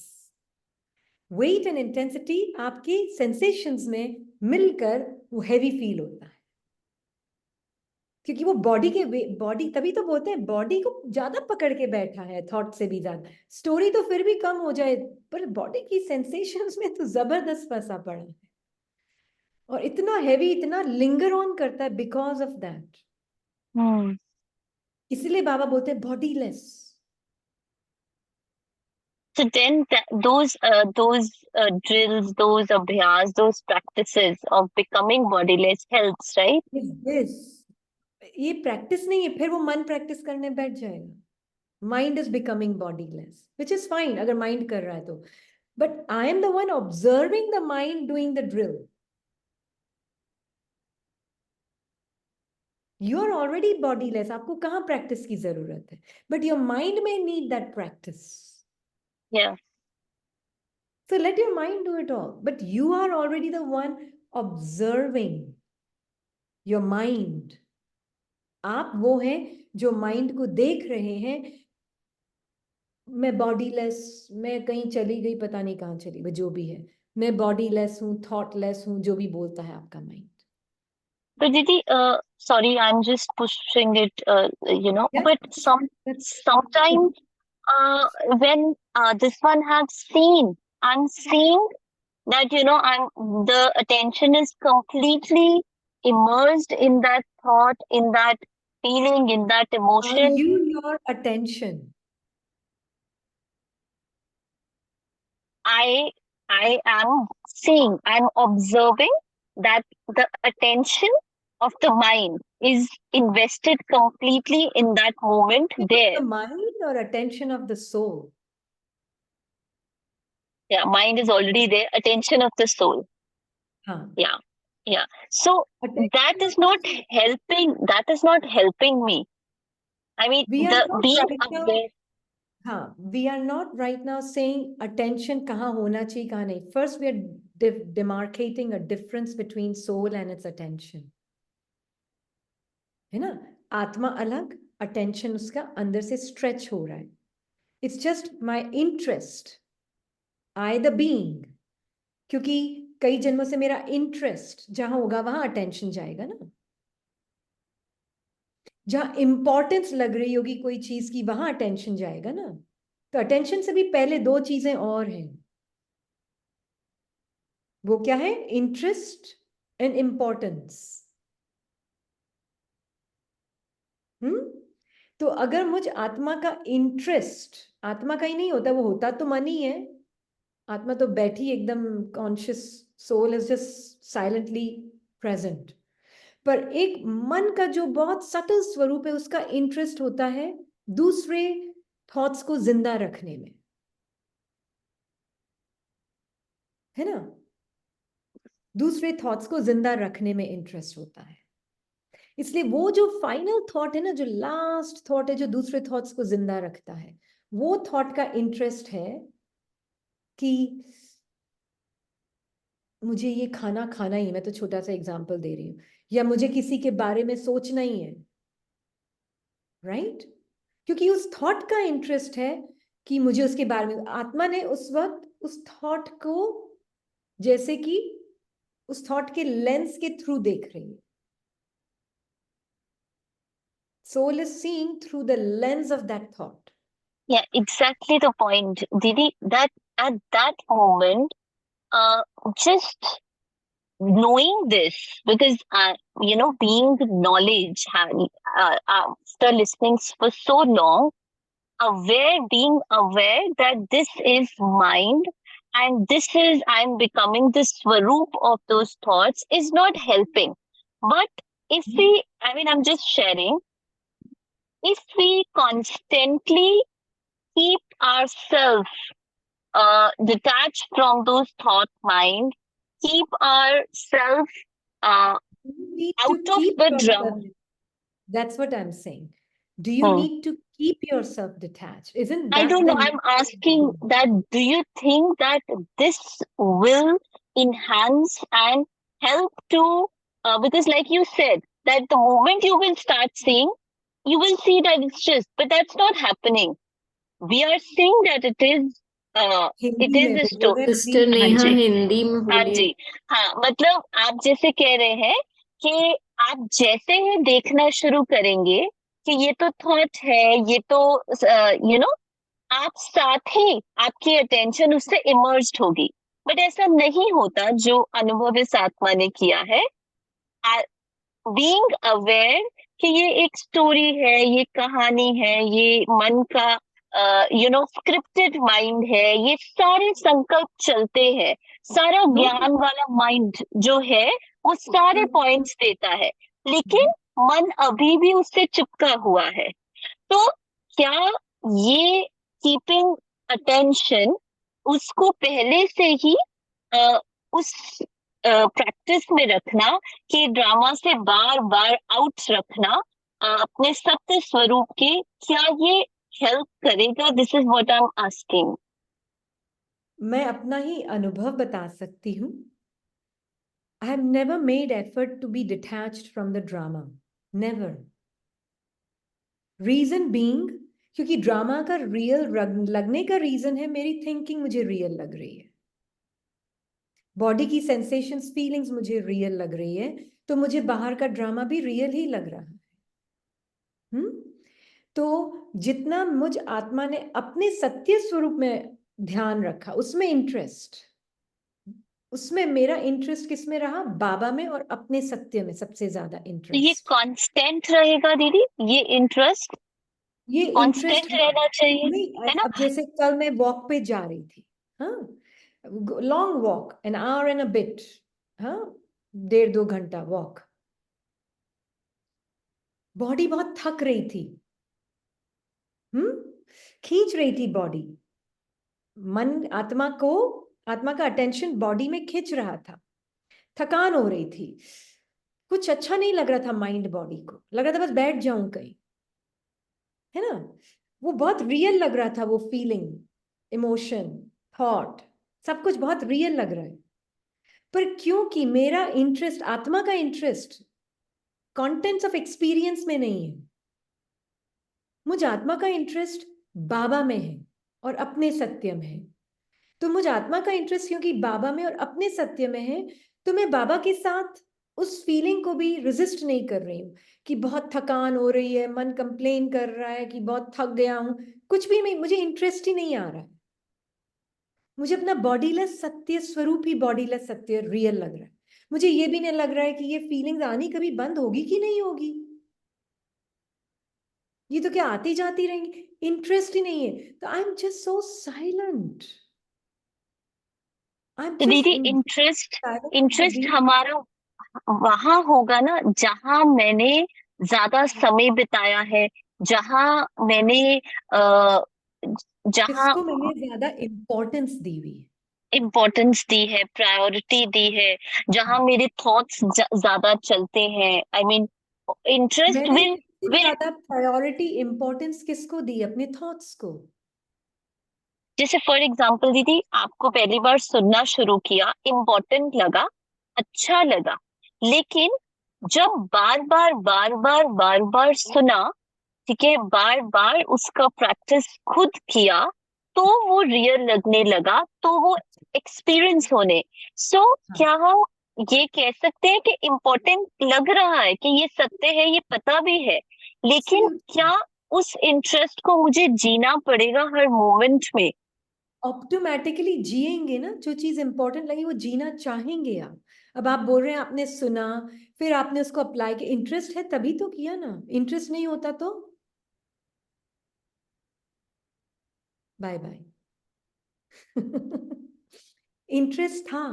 Weight and intensity आपके sensations में मिलकर वो heavy feel होता है. क्योंकि वो बॉडी तभी तो बोलते हैं बॉडी को ज्यादा पकड़ के बैठा है थॉट से भी ज्यादा. स्टोरी तो फिर भी कम हो जाए पर बॉडी की सेंसेशंस में तो जबरदस्त फंसा पड़ा है और इतना हैवी इतना लिंगर ऑन करता है बिकॉज ऑफ दैट. इसलिए बाबा बोलते हैं bodiless. So then those drills, those abhyas, those practices of becoming bodiless helps, right? This ये प्रैक्टिस नहीं है. फिर वो मन प्रैक्टिस करने बैठ जाएगा. Mind is becoming bodiless which is fine अगर माइंड कर रहा है तो. But I am the one observing the mind doing the drill. You are already bodiless. आपको कहाँ प्रैक्टिस की जरूरत है. बट योर माइंड में need that practice. Yeah. So let your mind do it all. But you are already the one observing your mind. आप वो हैं जो माइंड को देख रहे हैं. मैं बॉडीलेस, मैं कहीं चली गई पता नहीं कहाँ चली गई, जो भी है. मैं बॉडीलेस हूँ, थॉटलेस हूँ, जो भी बोलता है आपका mind. But Didi, sorry, I'm just pushing it, Yeah. but sometimes when this one has seen, I'm seeing that, the attention is completely immersed in that thought, in that feeling, in that Are emotion. you your attention? I am seeing, I'm observing that the attention of the mind is invested completely in that moment there. The mind or attention of the soul? Yeah, mind is already there, attention of the soul. हाँ. Yeah. So Attention that is of the not soul. helping me. I mean, We are the not being right now. aware. हाँ, we are not right now saying attention कहाँ होना चाहिए कहाँ नहीं. First, we are demarcating a difference between soul and its attention. है ना. आत्मा अलग, attention उसका अंदर से stretch हो रहा है. It's just my interest. I the being. क्योंकि कई जन्मों से मेरा interest जहां होगा वहां attention जाएगा ना. जहां इंपॉर्टेंस लग रही होगी कोई चीज की वहां अटेंशन जाएगा ना. तो अटेंशन से भी पहले दो चीजें और हैं. वो क्या है? Interest and importance. तो अगर मुझ आत्मा का इंटरेस्ट, आत्मा का ही नहीं होता, वो होता तो मन ही है. आत्मा तो बैठी एकदम conscious, soul is just silently present. पर एक मन का जो बहुत सटल स्वरूप है उसका इंटरेस्ट होता है दूसरे थॉट्स को जिंदा रखने में, है ना. दूसरे थॉट्स को जिंदा रखने में इंटरेस्ट होता है. इसलिए वो जो फाइनल थॉट है ना, जो लास्ट थॉट है जो दूसरे थॉट्स को जिंदा रखता है, वो थॉट का इंटरेस्ट है कि मुझे ये खाना खाना ही है. मैं तो छोटा सा एग्जांपल दे रही हूँ. या मुझे किसी के बारे में सोचना ही है. राइट. क्योंकि उस थॉट का इंटरेस्ट है कि मुझे उसके बारे में. आत्मा ने उस वक्त उस थॉट को जैसे कि उस थॉट के लेंस के थ्रू देख रही है. Soul is seeing through the lens of that thought. Yeah, exactly the point, Didi. That at that moment, just knowing this, because being knowledge, after listening for so long, being aware that this is mind and this is I'm becoming the swaroop of those thoughts is not helping. But if I'm just sharing, if we constantly keep ourselves detached from those thought mind, keep ourselves You need out to of keep the yourself. drum. That's what I'm saying. Do you need to keep yourself detached? Isn't I that don't the know. I'm asking that, do you think that this will enhance and help to, because like you said, that the moment you will start seeing, you will see that it's just, but that's not happening. We are seeing that it is a Hindi में वो बोल story. रहे sister please? हाँ नेहा जी, हिंदी में हाँ बोलिए। जी, हाँ, मतलब आप जैसे कह रहे हैं कि आप जैसे ही देखना शुरू करेंगे कि ये तो थॉट है, ये तो यू नो आप साथ ही आपकी अटेंशन उससे इमर्ज होगी, बट ऐसा नहीं होता जो अनुभव इस आत्मा ने किया है। बीइंग अवेयर कि ये एक स्टोरी है, ये कहानी है, ये मन का स्क्रिप्टेड माइंड है, ये सारे संकल्प चलते हैं, सारा ज्ञान वाला माइंड जो है वो सारे पॉइंट्स देता है, लेकिन मन अभी भी उससे चिपका हुआ है। तो क्या ये कीपिंग अटेंशन उसको पहले से ही उस प्रैक्टिस में रखना कि ड्रामा से बार बार आउट रखना अपने सत्य स्वरूप के, क्या ये हेल्प करेगा? This is what I am asking. मैं अपना ही अनुभव बता सकती हूँ। I have never made effort to be detached from the drama. Never. Reason being, क्योंकि ड्रामा का रियल लगने का रीजन है मेरी थिंकिंग मुझे रियल लग रही है, बॉडी की सेंसेशंस फीलिंग्स मुझे रियल लग रही है, तो मुझे बाहर का ड्रामा भी रियल ही लग रहा है। तो जितना मुझ आत्मा ने अपने सत्य स्वरूप में ध्यान रखा, उसमें इंटरेस्ट, उसमें मेरा इंटरेस्ट किस में रहा? बाबा में और अपने सत्य में सबसे ज्यादा तो ये इंटरेस्ट। कांस्टेंट रहेगा दीदी, ये इंटरेस्ट ये कांस्टेंट इंटरेस्ट रहना चाहिए, नहीं। है ना? अब जैसे कल मैं वॉक पे जा रही थी, हाँ, long walk, an hour and a bit, हाँ, 1.5-2 घंटा वॉक, बॉडी बहुत थक रही थी, खींच रही थी बॉडी, मन आत्मा का अटेंशन बॉडी में खींच रहा था, थकान हो रही थी, कुछ अच्छा नहीं लग रहा था, माइंड बॉडी को लग रहा था बस बैठ जाऊं कहीं, है ना? वो बहुत रियल लग रहा था, वो फीलिंग, इमोशन, थॉट, सब कुछ बहुत रियल लग रहा है। पर क्योंकि मेरा इंटरेस्ट, आत्मा का इंटरेस्ट कंटेंट्स ऑफ एक्सपीरियंस में नहीं है, मुझ आत्मा का इंटरेस्ट बाबा में है और अपने सत्य में है। तो मुझ आत्मा का इंटरेस्ट क्योंकि बाबा में और अपने सत्य में है, तो मैं बाबा के साथ उस फीलिंग को भी रेजिस्ट नहीं कर रही हूँ कि बहुत थकान हो रही है, मन कंप्लेन कर रहा है कि बहुत थक गया हूं, कुछ भी नहीं, मुझे इंटरेस्ट ही नहीं आ रहा है। मुझे अपना बॉडीलेस सत्य स्वरूप ही बॉडीलेस सत्य रियल लग रहा है। मुझे ये भी नहीं लग रहा है कि ये फीलिंग्स आनी कभी बंद होगी कि नहीं होगी, ये तो क्या आती जाती रहेंगी, इंटरेस्ट ही नहीं है। तो I am just so silent, I am तो दीदी इंटरेस्ट हमारा वहां होगा ना जहां मैंने ज्यादा समय बिताया है, जहां मैंने जहां किसको मैंने ज्यादा इंपॉर्टेंस दी हुई है, इम्पोर्टेंस दी है, प्रायोरिटी दी है, जहां मेरे थॉट्स ज्यादा चलते हैं। आई मीन इंटरेस्ट मैंने विल सबसे ज्यादा प्रायोरिटी इंपॉर्टेंस किसको दी? अपने थॉट्स को। जैसे फॉर एग्जाम्पल दीदी, आपको पहली बार सुनना शुरू किया, इम्पोर्टेंट लगा, अच्छा लगा, लेकिन जब बार बार सुना, ठीक है, बार बार उसका प्रैक्टिस खुद किया, तो वो रियल लगने लगा, तो वो एक्सपीरियंस होने। सो क्या हम ये कह सकते हैं कि इम्पोर्टेंट लग रहा है कि ये सत्य है, ये पता भी है, लेकिन क्या उस इंटरेस्ट को मुझे जीना पड़ेगा हर मोमेंट में? ऑटोमेटिकली जिएंगे ना, जो चीज इंपॉर्टेंट लगी वो जीना चाहेंगे आप। अब आप बोल रहे हैं आपने सुना, फिर आपने उसको अप्लाई किया, इंटरेस्ट है तभी तो किया ना, इंटरेस्ट नहीं होता तो बाय बाय। इंटरेस्ट था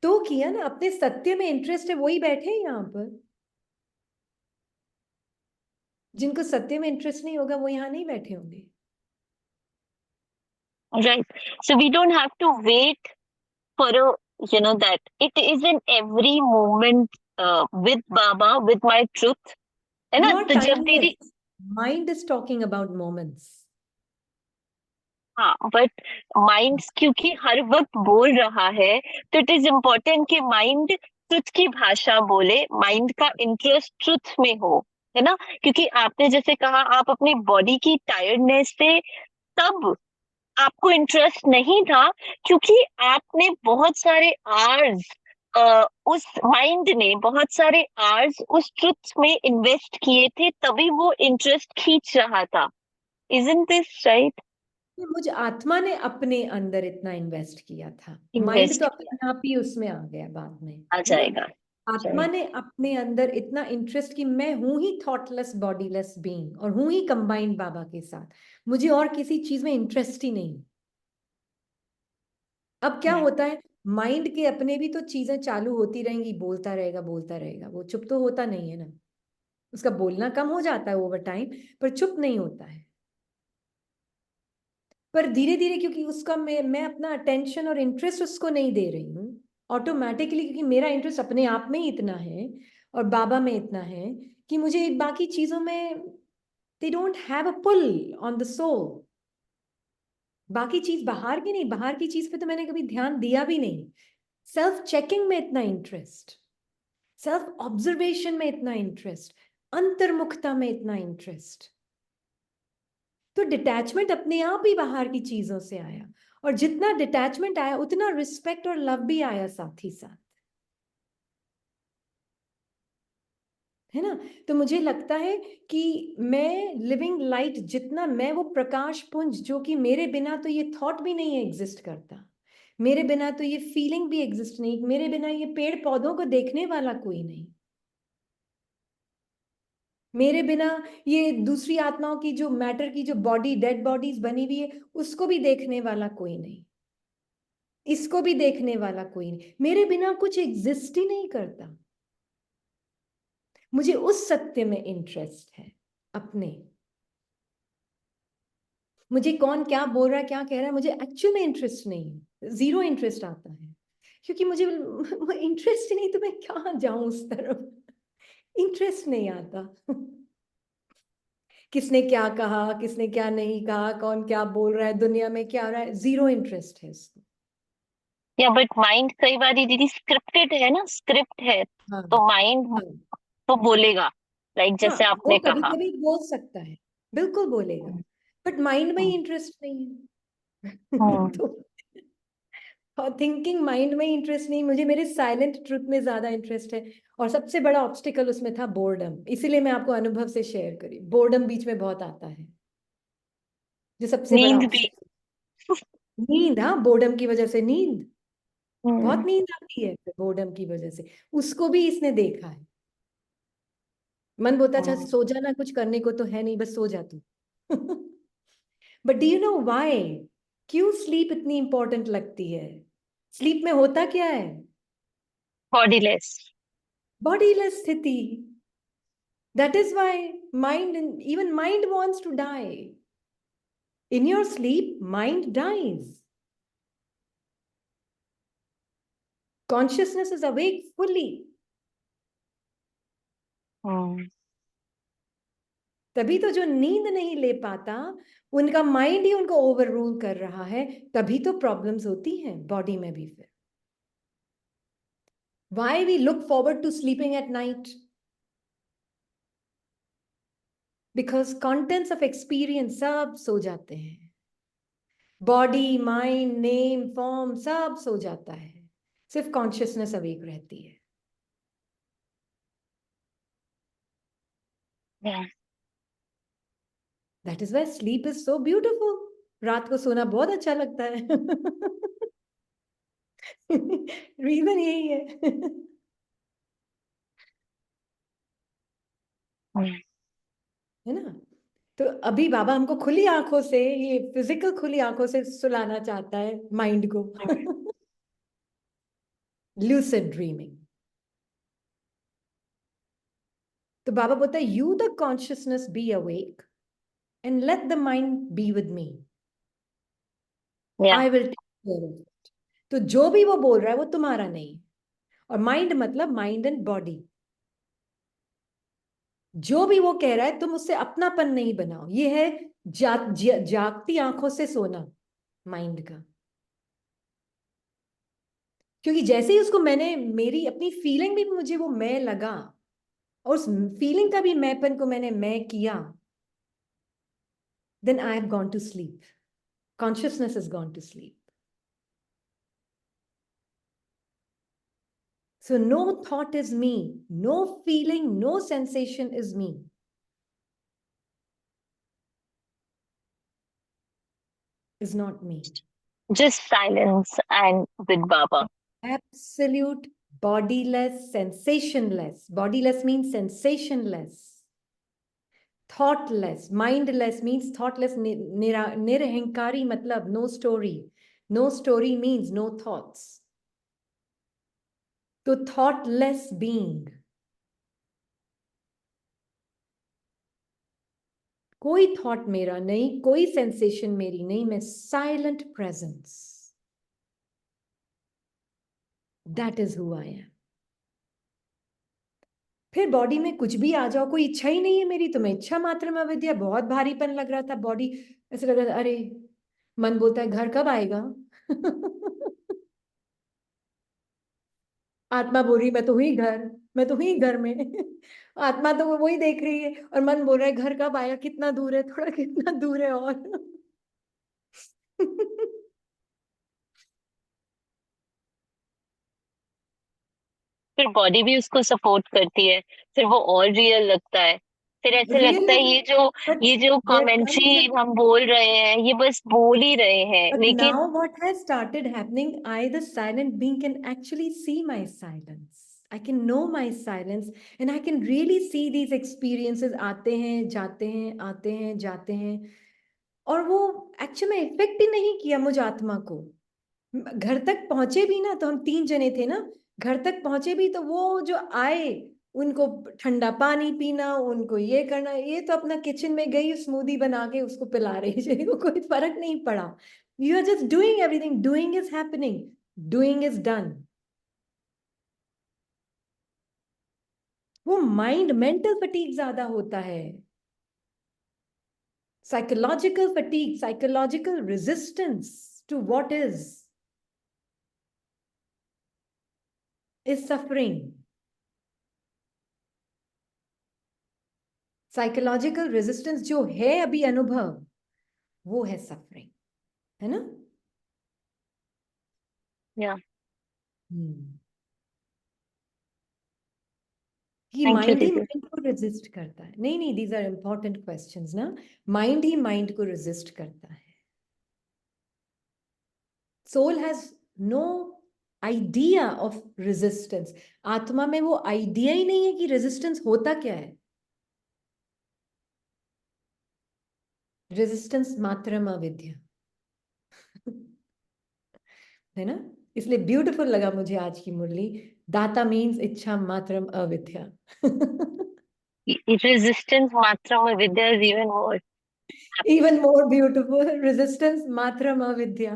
तो किया ना, अपने सत्य में इंटरेस्ट है, वही बैठे हैं यहाँ पर। जिनको सत्य में इंटरेस्ट नहीं होगा वो यहाँ नहीं बैठे होंगे. Right. So we don't have to wait for a, that it is in every moment with Baba, with my truth. है ना? You are तो जब दीदी, timeless. Mind is talking about moments. हाँ, बट माइंड क्योंकि हर वक्त बोल रहा है, तो इट इज इम्पोर्टेंट कि माइंड ट्रुथ की भाषा बोले, माइंड का इंटरेस्ट ट्रुथ में हो, है ना? क्योंकि आपने जैसे कहा, आप अपनी बॉडी की टायर्डनेस से तब आपको इंटरेस्ट नहीं था, क्योंकि आपने बहुत सारे आवर्स, उस माइंड ने बहुत सारे आवर्स उस ट्रुथ में इन्वेस्ट किए थे, तभी वो इंटरेस्ट खींच रहा था. Isn't this right? मुझ आत्मा ने अपने अंदर इतना इन्वेस्ट किया था. माइंड इन्वेस्ट तो अपने आप ही उसमें आ गया बाद में, आ है ना? जाएगा. आत्मा ने अपने अंदर इतना इंटरेस्ट कि मैं हूं ही थॉटलेस बॉडीलेस बीइंग और हूं ही कंबाइंड बाबा के साथ. मुझे और किसी चीज में इंटरेस्ट ही नहीं. अब क्या होता है, माइंड के अपने भी तो चीजें चालू होती रहेंगी, बोलता रहेगा, वो चुप तो होता नहीं है ना. उसका बोलना कम हो जाता है ओवर टाइम, पर चुप नहीं होता है. पर धीरे धीरे क्योंकि उसका मैं अपना अटेंशन और इंटरेस्ट उसको नहीं दे रही हूँ ऑटोमेटिकली, क्योंकि मेरा इंटरेस्ट अपने आप में ही इतना है और बाबा में इतना है कि मुझे बाकी चीजों में they don't have a pull on the soul. बाकी चीज बाहर की नहीं, बाहर की चीज पे तो मैंने कभी ध्यान दिया भी नहीं. सेल्फ चेकिंग में इतना इंटरेस्ट, सेल्फ ऑब्जर्वेशन में इतना इंटरेस्ट, अंतर्मुखता में इतना इंटरेस्ट. तो डिटैचमेंट अपने आप ही बाहर की चीजों से आया, और जितना डिटैचमेंट आया उतना रिस्पेक्ट और लव भी आया साथ ही साथ, है ना? तो मुझे लगता है कि मैं लिविंग लाइट, जितना मैं वो प्रकाश पुंज जो कि मेरे बिना तो ये थॉट भी नहीं एग्जिस्ट करता, मेरे बिना तो ये फीलिंग भी एग्जिस्ट नहीं, मेरे बिना ये पेड़ पौधों को देखने वाला कोई नहीं, मेरे बिना ये दूसरी आत्माओं की जो मैटर की जो बॉडी डेड बॉडीज बनी हुई है उसको भी देखने वाला कोई नहीं, इसको भी देखने वाला कोई नहीं, मेरे बिना कुछ एग्जिस्ट ही नहीं करता. मुझे उस सत्य में इंटरेस्ट है अपने. मुझे कौन क्या बोल रहा है, क्या कह रहा है, मुझे एक्चुअल में इंटरेस्ट नहीं है. जीरो इंटरेस्ट आता है, क्योंकि मुझे इंटरेस्ट ही नहीं, तो मैं क्या जाऊं उस तरफ. इंटरेस्ट नहीं आता. किसने क्या कहा, किसने क्या नहीं कहा, कौन क्या बोल रहा है, दुनिया में क्या हो रहा है, जीरो इंटरेस्ट है इसको. या बट माइंड कई बार दीदी स्क्रिप्टेड है ना, स्क्रिप्ट है, हाँ तो माइंड हाँ तो बोलेगा, लाइक हाँ, जैसे वो आपने कभी कहा. कभी बोल सकता है, बिल्कुल बोलेगा, बट माइंड में ही इंटरेस्ट नहीं है. हम्म. तो थिंकिंग माइंड में इंटरेस्ट नहीं, मुझे मेरे साइलेंट ट्रुथ में ज्यादा इंटरेस्ट है. और सबसे बड़ा ऑब्स्टिकल उसमें था बोर्डम, इसीलिए मैं आपको अनुभव से शेयर करी. बोर्डम बीच में बहुत आता है, जो सबसे बड़ा नींद भी. ऑब्स्टिकल. नींद, हाँ, बोर्डम की वजह से नींद, बहुत हम्म. नींद आती है बोर्डम की वजह से. उसको भी इसने देखा है. मन बोलता अच्छा सो जाना, कुछ करने को तो है नहीं, बस सो जा तू. But do you know why, क्यों स्लीप इतनी इंपॉर्टेंट लगती है? स्लीप में होता क्या है? बॉडीलेस. बॉडीलेस स्थिति. That is why even mind wants to die. In your sleep, mind dies. Consciousness is awake fully. तभी तो जो नींद नहीं ले पाता, उनका माइंड ही उनको ओवर रूल कर रहा है, तभी तो प्रॉब्लम्स होती हैं बॉडी में भी. फिर why we look forward to sleeping at night? Because contents of experience सब सो जाते हैं, बॉडी माइंड नेम फॉर्म सब सो जाता है, सिर्फ कॉन्शियसनेस अवेक रहती है. That is why sleep is so beautiful. रात को सोना बहुत अच्छा लगता है. रीजन यही है. है ना? तो अभी बाबा हमको खुली आंखों से, ये फिजिकल खुली आंखों से सुलाना चाहता है माइंड को. Lucid dreaming. तो बाबा बोलता है you the consciousness be awake and let the mind be with me, I will take care of it. तो जो भी वो बोल रहा है वो तुम्हारा नहीं। और माइंड मतलब माइंड एंड बॉडी, जो भी वो कह रहा है तुम उससे अपनापन नहीं बनाओ। ये है जागती आंखों से सोना माइंड का। क्योंकि जैसे ही उसको मैंने मेरी अपनी फीलिंग भी मुझे वो मैं लगा और उस फीलिंग का भी मैंपन को मैंने मैं किया, then I have gone to sleep, consciousness is gone to sleep. So no thought is me, no feeling, no sensation is me. Is not me. Just silence and with Baba. Absolute bodiless, sensationless. Bodiless means sensationless. Thoughtless. Mindless means thoughtless. Nirahankari matlab no story. No story means no thoughts. So thoughtless being. कोई thought मेरा नहीं, कोई sensation मेरी नहीं, मैं silent presence. That is who I am. फिर body में कुछ भी आ जाओ, कोई इच्छा ही नहीं है मेरी, तो मैं इच्छा मात्र में अविद्या। बहुत भारीपन लग रहा था, बॉडी ऐसे लग रहा था, अरे मन बोलता है घर कब आएगा। आत्मा बोल रही मैं तो हुई घर, मैं तो हुई घर में। आत्मा तो वही देख रही है और मन बोल रहा है घर कब आएगा, कितना दूर है, थोड़ा कितना दूर है और। फिर बॉडी भी उसको सपोर्ट करती है, फिर वो और रियल लगता है। फिर ऐसे रियल लगता है but ये जो there comes कमेंट्री a हम बोल रहे हैं ये बस बोल ही रहे हैं, But लेकिन now what has started happening, I, the silent being, can actually see my silence. I can know my silence and I can really see these experiences आते हैं, जाते हैं, आते हैं, जाते हैं। और वो एक्चुअली में इफेक्ट ही नहीं किया मुझ आत्मा को। घर तक पहुंचे भी ना, तो हम 3 जने थे ना, घर तक पहुंचे भी तो वो जो आए उनको ठंडा पानी पीना, उनको ये करना, ये तो अपना किचन में गई स्मूदी बना के उसको पिला रही है, वो कोई फर्क नहीं पड़ा। You are just doing everything, doing is happening, doing is done. वो माइंड मेंटल फटीग ज्यादा होता है, psychological fatigue, psychological resistance to what is suffering. Psychological resistance जो है अभी अनुभव, वो है सफरिंग, है ना। या कि थैंक यू माइंड ही दीदी। माइंड को रेजिस्ट करता है। नहीं नहीं, दीज आर इंपॉर्टेंट क्वेश्चंस ना। माइंड ही माइंड को रेजिस्ट करता है। Soul has no idea of resistance. आत्मा में वो आइडिया ही नहीं है कि रेजिस्टेंस होता क्या है। रेजिस्टेंस मात्रम अविद्या, है ना। इसलिए ब्यूटीफुल लगा मुझे आज की मुरली। दाता मीन्स इच्छा मात्रम अविद्या। रेजिस्टेंस मात्रा में विद्या is even more, Even more beautiful, resistance मात्रम अविद्या।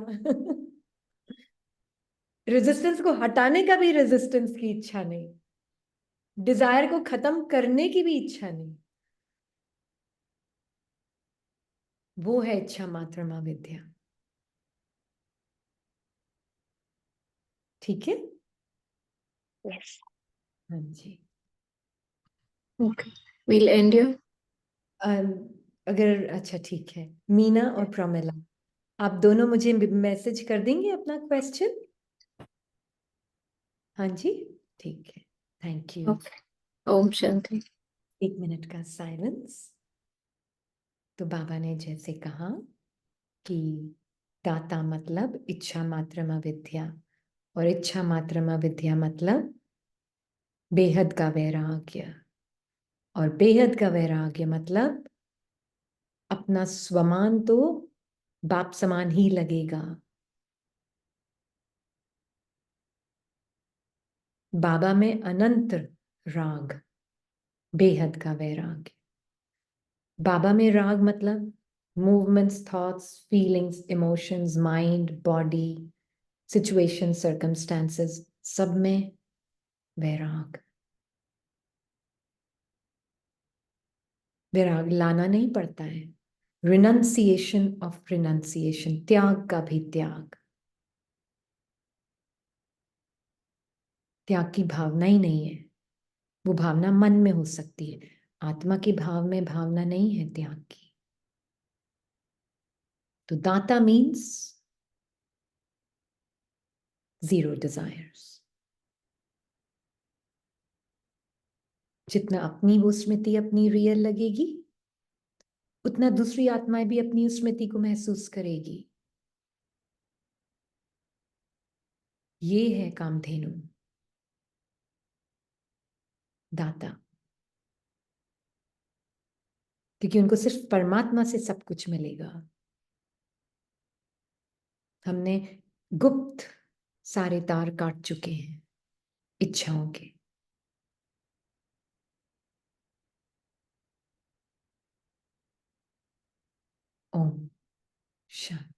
रेजिस्टेंस को हटाने का भी रेजिस्टेंस की इच्छा नहीं, डिजायर को खत्म करने की भी इच्छा नहीं, वो है इच्छा मात्रम अविद्या। ठीक है। यस। हाँ जी। Okay. We'll end here. अगर अच्छा ठीक है, मीना और प्रमिला आप दोनों मुझे मैसेज कर देंगे अपना क्वेश्चन। हाँ जी ठीक है, thank you. Okay. Om Shanti. 1 minute का साइलेंस। तो बाबा ने जैसे कहा कि दाता मतलब इच्छा मात्रम अविद्या, और इच्छा मात्रम अविद्या मतलब बेहद का वैराग्य, और बेहद का वैराग्य मतलब अपना स्वमान तो बाप समान ही लगेगा। बाबा में अनंत राग, बेहद का वैराग्य। बाबा में राग मतलब movements, thoughts, feelings, emotions, mind, body, situation, circumstances, सब में वैराग। वैराग लाना नहीं पड़ता है। रिनंसिएशन ऑफ रिनंसिएशन, त्याग का भी त्याग। त्याग की भावना ही नहीं है, वो भावना मन में हो सकती है, आत्मा की भाव में भावना नहीं है त्याग की। तो दाता मीन्स जीरो डिजायर्स। जितना अपनी वो स्मृति अपनी रियल लगेगी, उतना दूसरी आत्माएं भी अपनी उस स्मृति को महसूस करेगी। ये है कामधेनु, दाता। क्योंकि उनको सिर्फ परमात्मा से सब कुछ मिलेगा। हमने गुप्त सारे तार काट चुके हैं इच्छाओं के। ओम शांति।